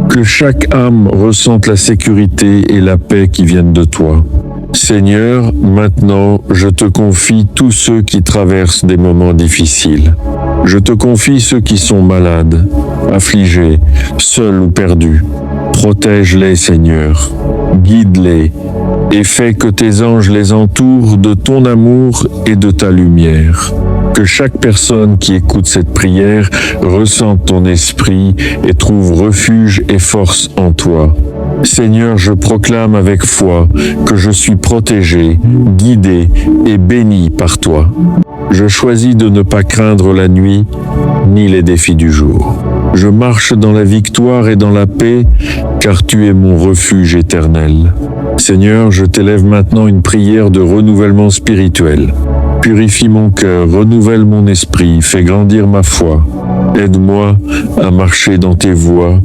Que chaque âme ressente la sécurité et la paix qui viennent de toi. Seigneur, maintenant, je te confie tous ceux qui traversent des moments difficiles. Je te confie ceux qui sont malades, affligés, seuls ou perdus. Protège-les, Seigneur. Guide-les et fais que tes anges les entourent de ton amour et de ta lumière. Que chaque personne qui écoute cette prière ressente ton esprit et trouve refuge et force en toi. Seigneur, je proclame avec foi que je suis protégé, guidé et béni par toi. Je choisis de ne pas craindre la nuit ni les défis du jour. Je marche dans la victoire et dans la paix, car tu es mon refuge éternel. Seigneur, je t'élève maintenant une prière de renouvellement spirituel. Purifie mon cœur, renouvelle mon esprit, fais grandir ma foi. Aide-moi à marcher dans tes voies,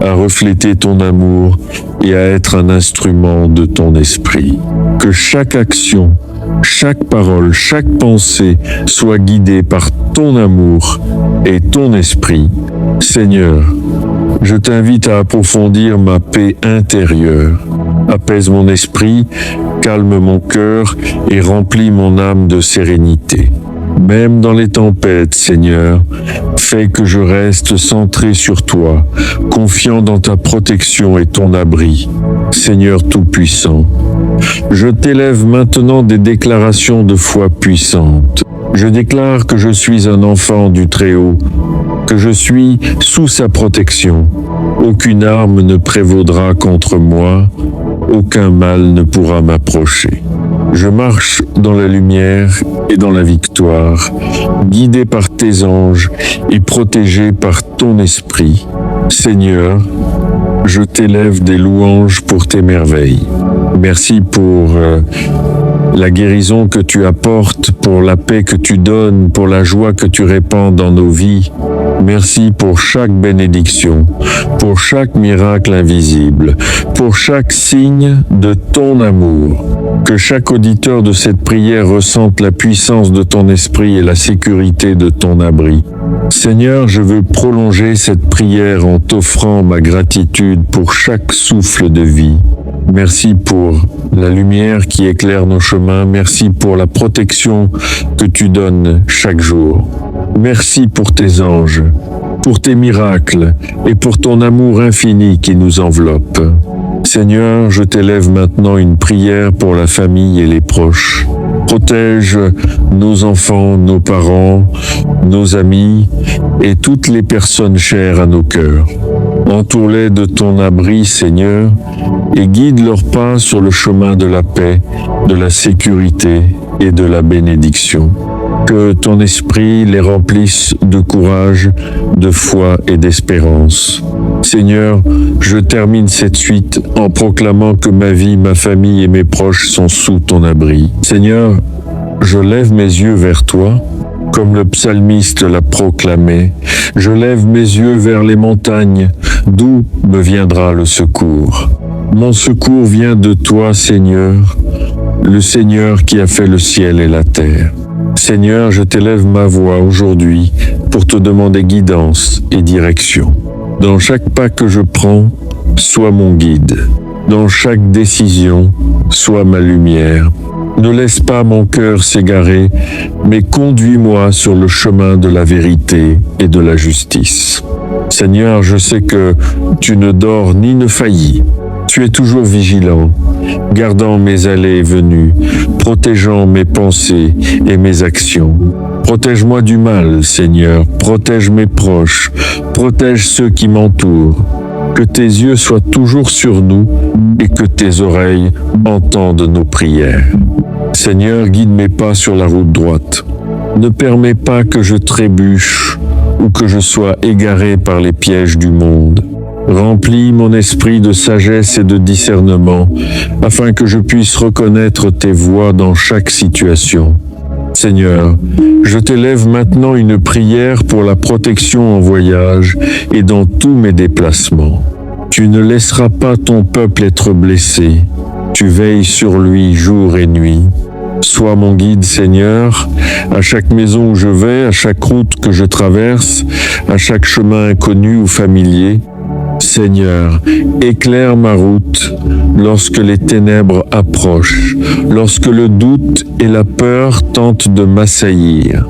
à refléter ton amour et à être un instrument de ton esprit. Que chaque action, chaque parole, chaque pensée soit guidée par ton amour et ton esprit. Seigneur, je t'invite à approfondir ma paix intérieure. Apaise mon esprit, calme mon cœur et remplis mon âme de sérénité. Même dans les tempêtes, Seigneur, fais que je reste centré sur toi, confiant dans ta protection et ton abri. Seigneur Tout-Puissant, je t'élève maintenant des déclarations de foi puissantes. Je déclare que je suis un enfant du Très-Haut, que je suis sous sa protection. Aucune arme ne prévaudra contre moi, aucun mal ne pourra m'approcher. Je marche dans la lumière et dans la victoire, guidé par tes anges et protégé par ton esprit. Seigneur, je t'élève des louanges pour tes merveilles. Merci pour la guérison que tu apportes, pour la paix que tu donnes, pour la joie que tu répands dans nos vies. Merci pour chaque bénédiction, pour chaque miracle invisible, pour chaque signe de ton amour. Que chaque auditeur de cette prière ressente la puissance de ton esprit et la sécurité de ton abri. Seigneur, je veux prolonger cette prière en t'offrant ma gratitude pour chaque souffle de vie. Merci pour la lumière qui éclaire nos chemins. Merci pour la protection que tu donnes chaque jour. Merci pour tes anges, pour tes miracles et pour ton amour infini qui nous enveloppe. Seigneur, je t'élève maintenant une prière pour la famille et les proches. Protège nos enfants, nos parents, nos amis et toutes les personnes chères à nos cœurs. Entoure-les de ton abri, Seigneur, et guide leurs pas sur le chemin de la paix, de la sécurité et de la bénédiction. Que ton esprit les remplisse de courage, de foi et d'espérance. Seigneur, je termine cette suite en proclamant que ma vie, ma famille et mes proches sont sous ton abri. Seigneur, je lève mes yeux vers toi Comme le psalmiste l'a proclamé, je lève mes yeux vers les montagnes, d'où me viendra le secours. Mon secours vient de toi, Seigneur, le Seigneur qui a fait le ciel et la terre. Seigneur, je t'élève ma voix aujourd'hui pour te demander guidance et direction. Dans chaque pas que je prends, sois mon guide. Dans chaque décision, sois ma lumière. Ne laisse pas mon cœur s'égarer, mais conduis-moi sur le chemin de la vérité et de la justice. Seigneur, je sais que tu ne dors ni ne faillis. Tu es toujours vigilant, gardant mes allées et venues, protégeant mes pensées et mes actions. Protège-moi du mal, Seigneur, protège mes proches, protège ceux qui m'entourent. Que tes yeux soient toujours sur nous et que tes oreilles entendent nos prières. Seigneur, guide mes pas sur la route droite. Ne permets pas que je trébuche ou que je sois égaré par les pièges du monde. Remplis mon esprit de sagesse et de discernement, afin que je puisse reconnaître tes voies dans chaque situation. Seigneur, je t'élève maintenant une prière pour la protection en voyage et dans tous mes déplacements. Tu ne laisseras pas ton peuple être blessé. Tu veilles sur lui jour et nuit. Sois mon guide, Seigneur, à chaque maison où je vais, à chaque route que je traverse, à chaque chemin inconnu ou familier. Seigneur, éclaire ma route lorsque les ténèbres approchent, lorsque le doute et la peur tentent de m'assaillir.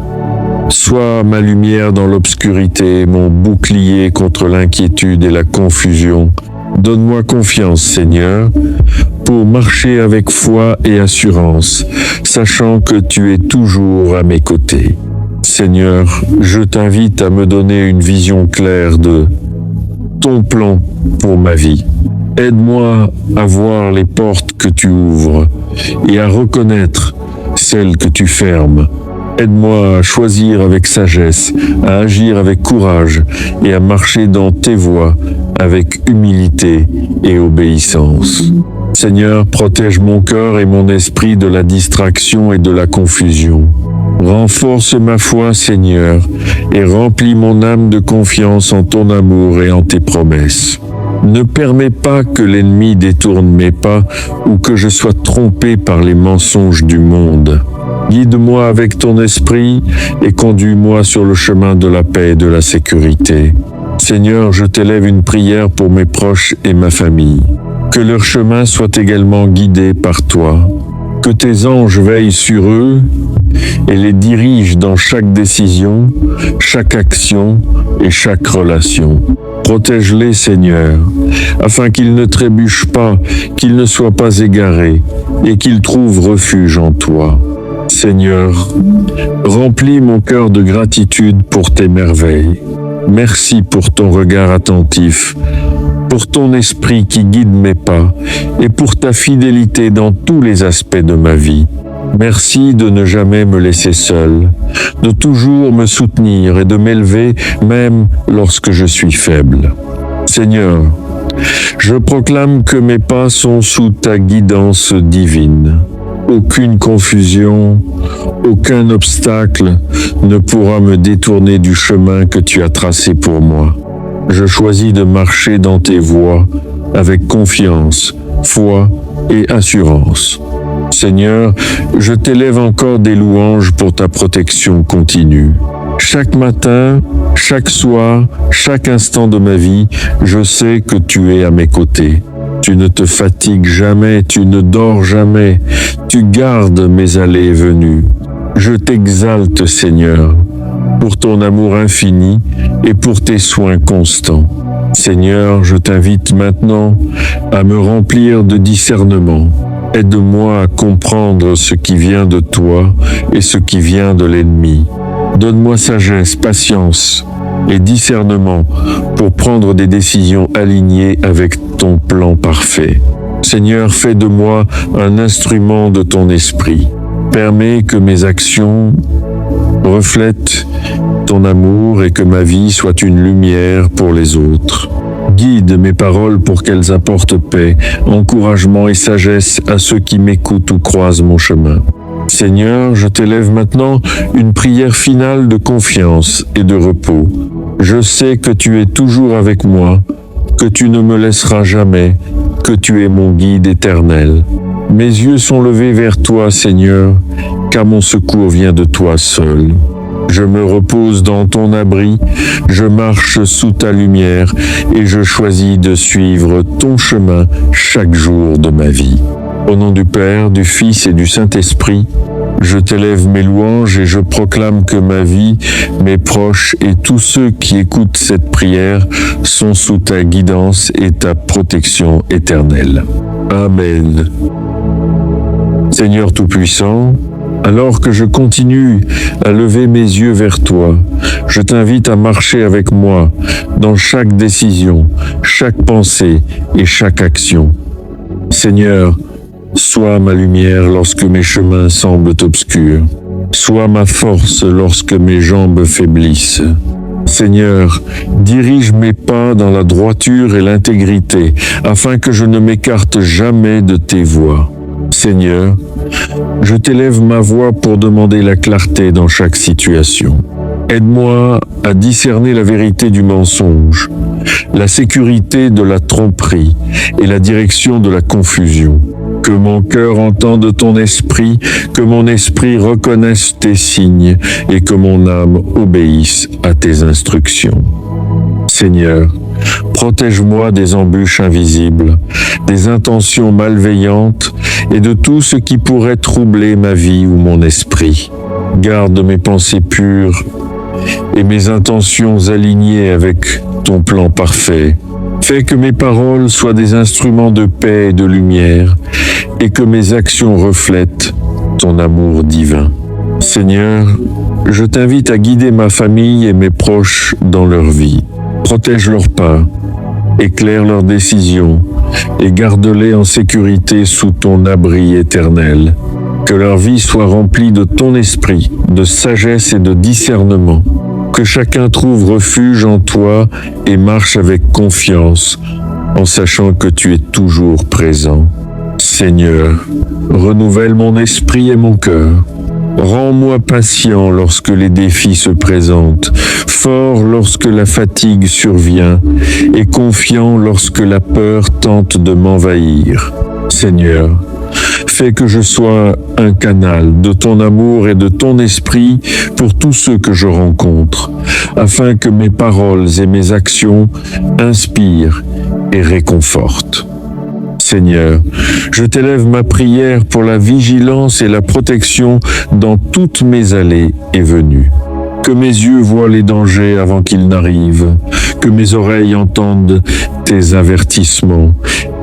Sois ma lumière dans l'obscurité, mon bouclier contre l'inquiétude et la confusion. Donne-moi confiance, Seigneur, pour marcher avec foi et assurance, sachant que tu es toujours à mes côtés. Seigneur, je t'invite à me donner une vision claire de ton plan pour ma vie. Aide-moi à voir les portes que tu ouvres et à reconnaître celles que tu fermes. Aide-moi à choisir avec sagesse, à agir avec courage et à marcher dans tes voies avec humilité et obéissance. Seigneur, protège mon cœur et mon esprit de la distraction et de la confusion. Renforce ma foi, Seigneur, et remplis mon âme de confiance en ton amour et en tes promesses. Ne permets pas que l'ennemi détourne mes pas ou que je sois trompé par les mensonges du monde. Guide-moi avec ton esprit et conduis-moi sur le chemin de la paix et de la sécurité. Seigneur, je t'élève une prière pour mes proches et ma famille. Que leur chemin soit également guidé par toi. Que tes anges veillent sur eux et les dirigent dans chaque décision, chaque action et chaque relation. Protège-les, Seigneur, afin qu'ils ne trébuchent pas, qu'ils ne soient pas égarés et qu'ils trouvent refuge en toi. Seigneur, remplis mon cœur de gratitude pour tes merveilles. Merci pour ton regard attentif, pour ton esprit qui guide mes pas et pour ta fidélité dans tous les aspects de ma vie. Merci de ne jamais me laisser seul, de toujours me soutenir et de m'élever même lorsque je suis faible. Seigneur, je proclame que mes pas sont sous ta guidance divine. Aucune confusion, aucun obstacle ne pourra me détourner du chemin que tu as tracé pour moi. Je choisis de marcher dans tes voies avec confiance, foi et assurance. Seigneur, je t'élève encore des louanges pour ta protection continue. Chaque matin, chaque soir, chaque instant de ma vie, je sais que tu es à mes côtés. Tu ne te fatigues jamais, tu ne dors jamais, tu gardes mes allées et venues. Je t'exalte, Seigneur, pour ton amour infini et pour tes soins constants. Seigneur, je t'invite maintenant à me remplir de discernement. Aide-moi à comprendre ce qui vient de toi et ce qui vient de l'ennemi. Donne-moi sagesse, patience et discernement pour prendre des décisions alignées avec ton plan parfait. Seigneur, fais de moi un instrument de ton esprit. Permets que mes actions reflètent ton amour et que ma vie soit une lumière pour les autres. Guide mes paroles pour qu'elles apportent paix, encouragement et sagesse à ceux qui m'écoutent ou croisent mon chemin. Seigneur, je t'élève maintenant une prière finale de confiance et de repos. Je sais que tu es toujours avec moi, que tu ne me laisseras jamais, que tu es mon guide éternel. Mes yeux sont levés vers toi, Seigneur, car mon secours vient de toi seul. Je me repose dans ton abri, je marche sous ta lumière et je choisis de suivre ton chemin chaque jour de ma vie. Au nom du Père, du Fils et du Saint-Esprit, je t'élève mes louanges et je proclame que ma vie, mes proches et tous ceux qui écoutent cette prière sont sous ta guidance et ta protection éternelle. Amen. Seigneur Tout-Puissant, alors que je continue à lever mes yeux vers toi, je t'invite à marcher avec moi dans chaque décision, chaque pensée et chaque action. Seigneur, sois ma lumière lorsque mes chemins semblent obscurs. Sois ma force lorsque mes jambes faiblissent. Seigneur, dirige mes pas dans la droiture et l'intégrité, afin que je ne m'écarte jamais de tes voies. Seigneur, je t'élève ma voix pour demander la clarté dans chaque situation. Aide-moi à discerner la vérité du mensonge, la sécurité de la tromperie et la direction de la confusion. Que mon cœur entende ton esprit, que mon esprit reconnaisse tes signes et que mon âme obéisse à tes instructions. Seigneur, protège-moi des embûches invisibles, des intentions malveillantes et de tout ce qui pourrait troubler ma vie ou mon esprit. Garde mes pensées pures et mes intentions alignées avec ton plan parfait. Fais que mes paroles soient des instruments de paix et de lumière et que mes actions reflètent ton amour divin. Seigneur, je t'invite à guider ma famille et mes proches dans leur vie. Protège leurs pas, éclaire leurs décisions et garde-les en sécurité sous ton abri éternel. Que leur vie soit remplie de ton esprit, de sagesse et de discernement. Que chacun trouve refuge en toi et marche avec confiance, en sachant que tu es toujours présent. Seigneur, renouvelle mon esprit et mon cœur. Rends-moi patient lorsque les défis se présentent, fort lorsque la fatigue survient et confiant lorsque la peur tente de m'envahir. Seigneur, fais que je sois un canal de ton amour et de ton esprit pour tous ceux que je rencontre, afin que mes paroles et mes actions inspirent et réconfortent. Seigneur, je t'élève ma prière pour la vigilance et la protection dans toutes mes allées et venues. Que mes yeux voient les dangers avant qu'ils n'arrivent, que mes oreilles entendent tes avertissements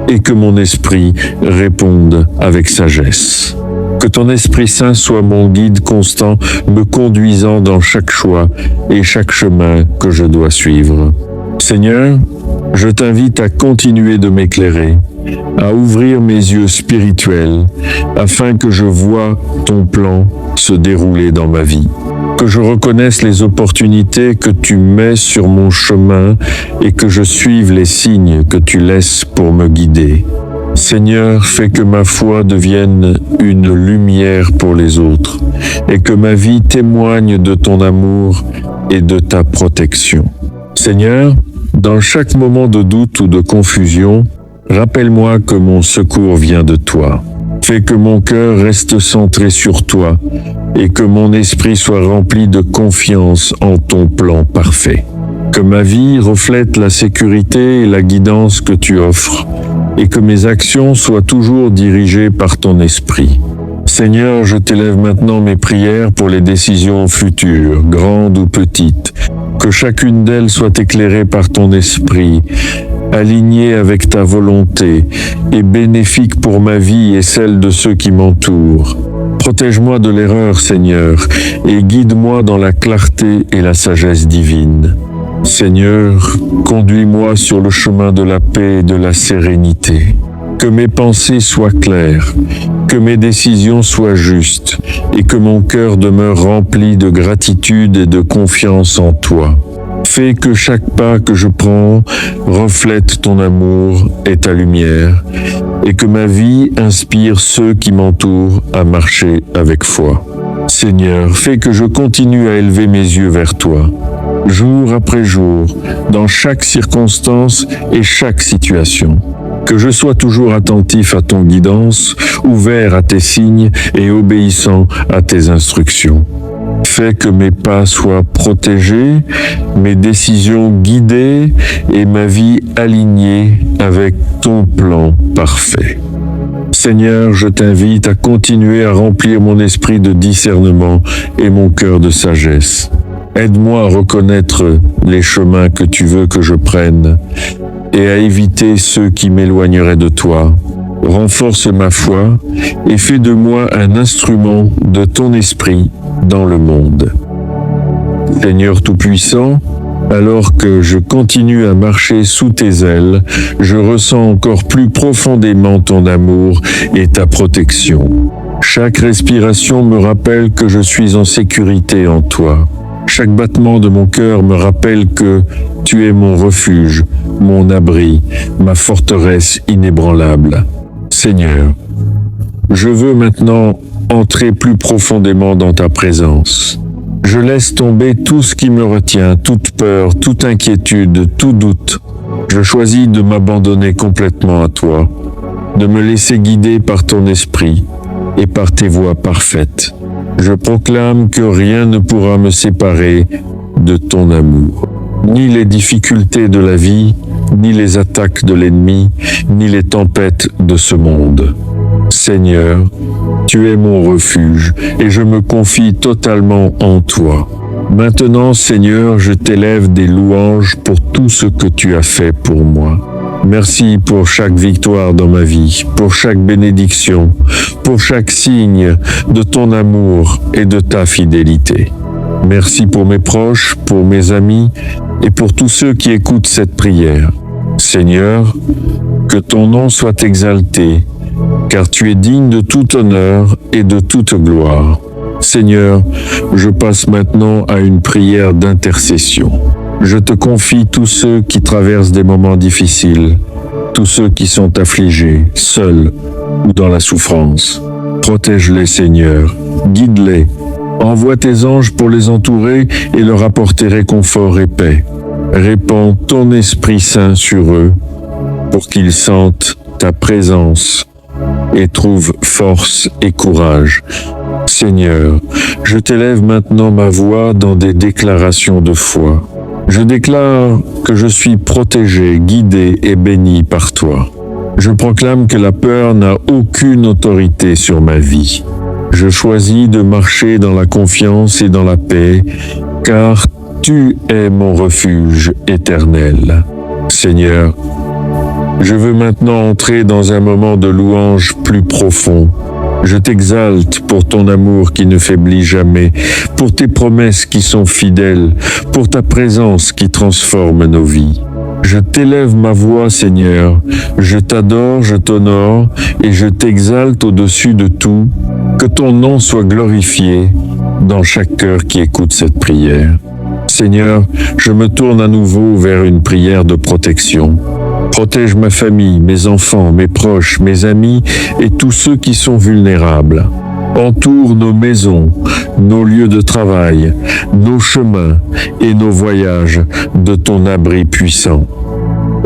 et que mon esprit réponde avec sagesse. Que ton Esprit Saint soit mon guide constant, me conduisant dans chaque choix et chaque chemin que je dois suivre. Seigneur, je t'invite à continuer de m'éclairer, à ouvrir mes yeux spirituels, afin que je voie ton plan se dérouler dans ma vie. Que je reconnaisse les opportunités que tu mets sur mon chemin et que je suive les signes que tu laisses pour me guider. Seigneur, fais que ma foi devienne une lumière pour les autres et que ma vie témoigne de ton amour et de ta protection. Seigneur, dans chaque moment de doute ou de confusion, rappelle-moi que mon secours vient de toi. Fais que mon cœur reste centré sur toi et que mon esprit soit rempli de confiance en ton plan parfait. Que ma vie reflète la sécurité et la guidance que tu offres et que mes actions soient toujours dirigées par ton esprit. Seigneur, je t'élève maintenant mes prières pour les décisions futures, grandes ou petites. Que chacune d'elles soit éclairée par ton esprit, alignée avec ta volonté et bénéfique pour ma vie et celle de ceux qui m'entourent. Protège-moi de l'erreur, Seigneur, et guide-moi dans la clarté et la sagesse divine. Seigneur, conduis-moi sur le chemin de la paix et de la sérénité. Que mes pensées soient claires, que mes décisions soient justes et que mon cœur demeure rempli de gratitude et de confiance en toi. Fais que chaque pas que je prends reflète ton amour et ta lumière, et que ma vie inspire ceux qui m'entourent à marcher avec foi. Seigneur, fais que je continue à élever mes yeux vers toi, jour après jour, dans chaque circonstance et chaque situation. Que je sois toujours attentif à ton guidance, ouvert à tes signes et obéissant à tes instructions. Fais que mes pas soient protégés, mes décisions guidées et ma vie alignée avec ton plan parfait. Seigneur, je t'invite à continuer à remplir mon esprit de discernement et mon cœur de sagesse. Aide-moi à reconnaître les chemins que tu veux que je prenne et à éviter ceux qui m'éloigneraient de toi. Renforce ma foi et fais de moi un instrument de ton esprit dans le monde. Seigneur Tout-Puissant, alors que je continue à marcher sous tes ailes, je ressens encore plus profondément ton amour et ta protection. Chaque respiration me rappelle que je suis en sécurité en toi. Chaque battement de mon cœur me rappelle que tu es mon refuge, mon abri, ma forteresse inébranlable. Seigneur, je veux maintenant entrer plus profondément dans ta présence. Je laisse tomber tout ce qui me retient, toute peur, toute inquiétude, tout doute. Je choisis de m'abandonner complètement à toi, de me laisser guider par ton esprit et par tes voies parfaites. Je proclame que rien ne pourra me séparer de ton amour. Ni les difficultés de la vie, ni les attaques de l'ennemi, ni les tempêtes de ce monde. Seigneur, tu es mon refuge et je me confie totalement en toi. Maintenant, Seigneur, je t'élève des louanges pour tout ce que tu as fait pour moi. Merci pour chaque victoire dans ma vie, pour chaque bénédiction, pour chaque signe de ton amour et de ta fidélité. Merci pour mes proches, pour mes amis et pour tous ceux qui écoutent cette prière. Seigneur, que ton nom soit exalté, car tu es digne de tout honneur et de toute gloire. Seigneur, je passe maintenant à une prière d'intercession. Je te confie tous ceux qui traversent des moments difficiles, tous ceux qui sont affligés, seuls ou dans la souffrance. Protège-les, Seigneur, guide-les. Envoie tes anges pour les entourer et leur apporter réconfort et paix. Répands ton Esprit Saint sur eux pour qu'ils sentent ta présence et trouvent force et courage. Seigneur, je t'élève maintenant ma voix dans des déclarations de foi. Je déclare que je suis protégé, guidé et béni par toi. Je proclame que la peur n'a aucune autorité sur ma vie. Je choisis de marcher dans la confiance et dans la paix, car tu es mon refuge éternel. Seigneur, je veux maintenant entrer dans un moment de louange plus profond. Je t'exalte pour ton amour qui ne faiblit jamais, pour tes promesses qui sont fidèles, pour ta présence qui transforme nos vies. Je t'élève ma voix, Seigneur, je t'adore, je t'honore et je t'exalte au-dessus de tout. Que ton nom soit glorifié dans chaque cœur qui écoute cette prière. Seigneur, je me tourne à nouveau vers une prière de protection. Protège ma famille, mes enfants, mes proches, mes amis et tous ceux qui sont vulnérables. Entoure nos maisons, nos lieux de travail, nos chemins et nos voyages de ton abri puissant.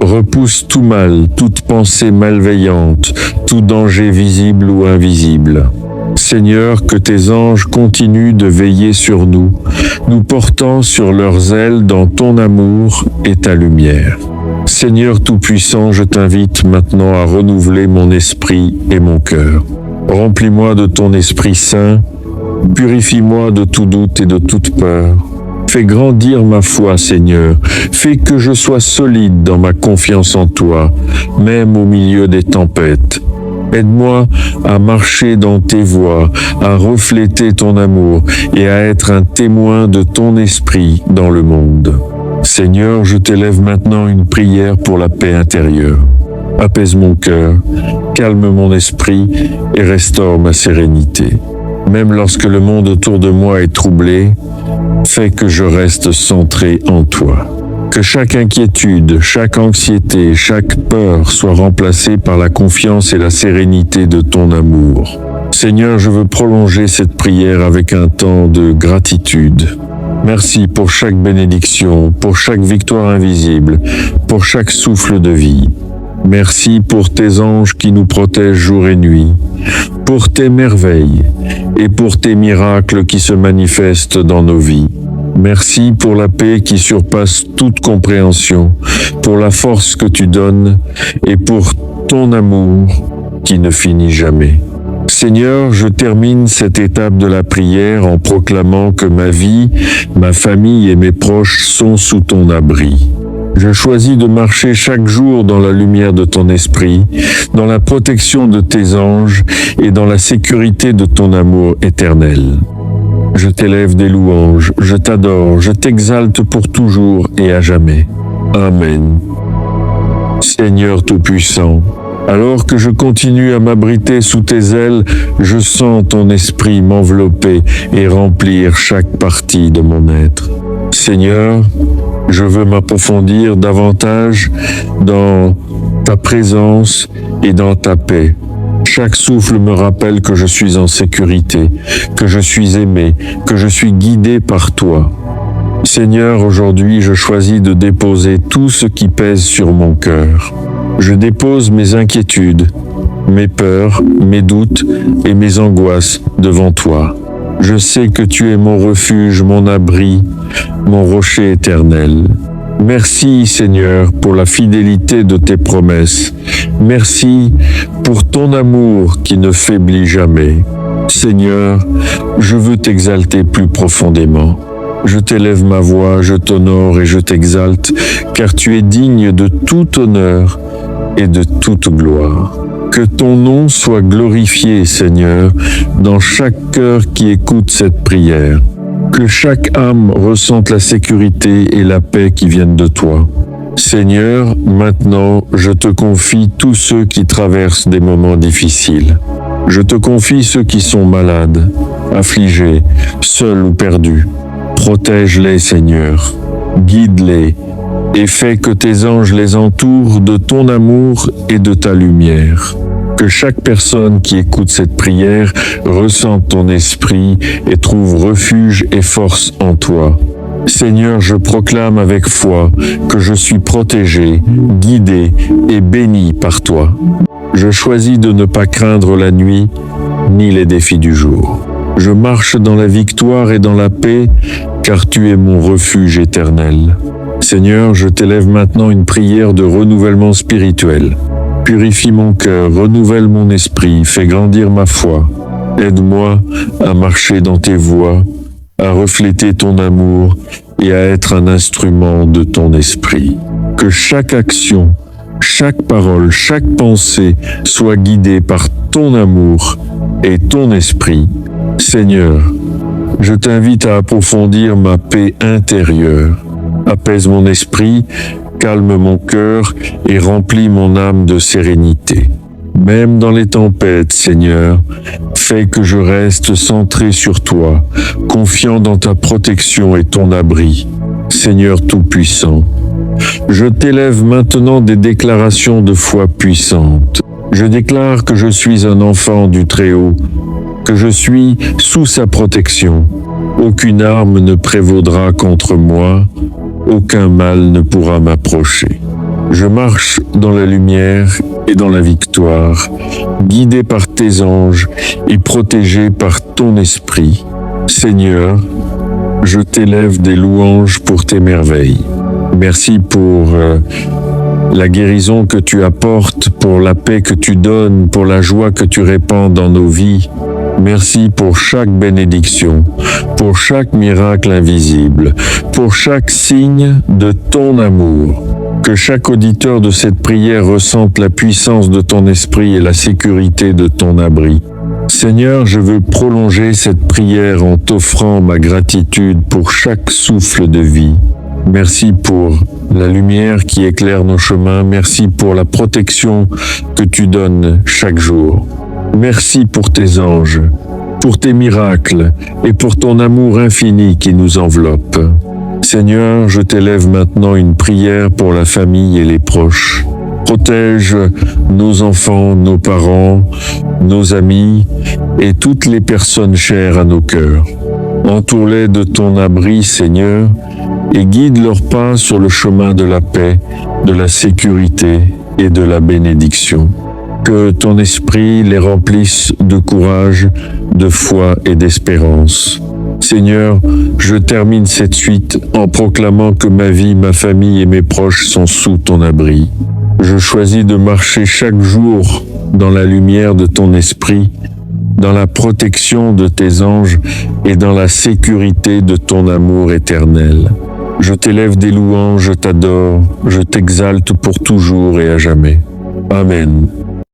Repousse tout mal, toute pensée malveillante, tout danger visible ou invisible. Seigneur, que tes anges continuent de veiller sur nous, nous portant sur leurs ailes dans ton amour et ta lumière. Seigneur Tout-Puissant, je t'invite maintenant à renouveler mon esprit et mon cœur. Remplis-moi de ton Esprit Saint, purifie-moi de tout doute et de toute peur. Fais grandir ma foi, Seigneur. Fais que je sois solide dans ma confiance en toi, même au milieu des tempêtes. Aide-moi à marcher dans tes voies, à refléter ton amour et à être un témoin de ton esprit dans le monde. Seigneur, je t'élève maintenant une prière pour la paix intérieure. Apaise mon cœur, calme mon esprit et restaure ma sérénité. même lorsque le monde autour de moi est troublé, fais que je reste centré en toi. Que chaque inquiétude, chaque anxiété, chaque peur soit remplacée par la confiance et la sérénité de ton amour. Seigneur, je veux prolonger cette prière avec un temps de gratitude. Merci pour chaque bénédiction, pour chaque victoire invisible, pour chaque souffle de vie. Merci pour tes anges qui nous protègent jour et nuit, pour tes merveilles et pour tes miracles qui se manifestent dans nos vies. Merci pour la paix qui surpasse toute compréhension, pour la force que tu donnes et pour ton amour qui ne finit jamais. Seigneur, je termine cette étape de la prière en proclamant que ma vie, ma famille et mes proches sont sous ton abri. Je choisis de marcher chaque jour dans la lumière de ton esprit, dans la protection de tes anges et dans la sécurité de ton amour éternel. Je t'élève des louanges, je t'adore, je t'exalte pour toujours et à jamais. Amen. Seigneur Tout-Puissant, alors que je continue à m'abriter sous tes ailes, je sens ton esprit m'envelopper et remplir chaque partie de mon être. Seigneur, je veux m'approfondir davantage dans ta présence et dans ta paix. Chaque souffle me rappelle que je suis en sécurité, que je suis aimé, que je suis guidé par toi. Seigneur, aujourd'hui, je choisis de déposer tout ce qui pèse sur mon cœur. Je dépose mes inquiétudes, mes peurs, mes doutes et mes angoisses devant toi. Je sais que tu es mon refuge, mon abri, mon rocher éternel. Merci Seigneur pour la fidélité de tes promesses. Merci pour ton amour qui ne faiblit jamais. Seigneur, je veux t'exalter plus profondément. Je t'élève ma voix, je t'honore et je t'exalte, car tu es digne de tout honneur et de toute gloire. Que ton nom soit glorifié, Seigneur, dans chaque cœur qui écoute cette prière. Que chaque âme ressente la sécurité et la paix qui viennent de toi. Seigneur, maintenant, je te confie tous ceux qui traversent des moments difficiles. Je te confie ceux qui sont malades, affligés, seuls ou perdus. Protège-les, Seigneur. Guide-les et fais que tes anges les entourent de ton amour et de ta lumière. Que chaque personne qui écoute cette prière ressente ton esprit et trouve refuge et force en toi. Seigneur, je proclame avec foi que je suis protégé, guidé et béni par toi. Je choisis de ne pas craindre la nuit ni les défis du jour. Je marche dans la victoire et dans la paix, car tu es mon refuge éternel. Seigneur, je t'élève maintenant une prière de renouvellement spirituel. Purifie mon cœur, renouvelle mon esprit, fais grandir ma foi. Aide-moi à marcher dans tes voies, à refléter ton amour et à être un instrument de ton esprit. Que chaque action, chaque parole, chaque pensée soit guidée par ton amour et ton esprit. Seigneur, je t'invite à approfondir ma paix intérieure. Apaise mon esprit, calme mon cœur et remplis mon âme de sérénité. Même dans les tempêtes, Seigneur, fais que je reste centré sur toi, confiant dans ta protection et ton abri. Seigneur Tout-Puissant, je t'élève maintenant des déclarations de foi puissantes. Je déclare que je suis un enfant du Très-Haut, que je suis sous sa protection. Aucune arme ne prévaudra contre moi, aucun mal ne pourra m'approcher. Je marche dans la lumière et dans la victoire, guidé par tes anges et protégé par ton esprit. Seigneur, je t'élève des louanges pour tes merveilles. Merci pour la guérison que tu apportes, pour la paix que tu donnes, pour la joie que tu répands dans nos vies. Merci pour chaque bénédiction, pour chaque miracle invisible, pour chaque signe de ton amour. Que chaque auditeur de cette prière ressente la puissance de ton esprit et la sécurité de ton abri. Seigneur, je veux prolonger cette prière en t'offrant ma gratitude pour chaque souffle de vie. Merci pour la lumière qui éclaire nos chemins. Merci pour la protection que tu donnes chaque jour. Merci pour tes anges pour tes miracles et pour ton amour infini qui nous enveloppe. Seigneur, je t'élève maintenant une prière pour la famille et les proches. Protège nos enfants, nos parents, nos amis et toutes les personnes chères à nos cœurs. Entoure-les de ton abri, Seigneur, et guide leurs pas sur le chemin de la paix, de la sécurité et de la bénédiction. Que ton esprit les remplisse de courage, de foi et d'espérance. Seigneur, je termine cette suite en proclamant que ma vie, ma famille et mes proches sont sous ton abri. Je choisis de marcher chaque jour dans la lumière de ton esprit, dans la protection de tes anges et dans la sécurité de ton amour éternel. Je t'élève des louanges, je t'adore, je t'exalte pour toujours et à jamais. Amen.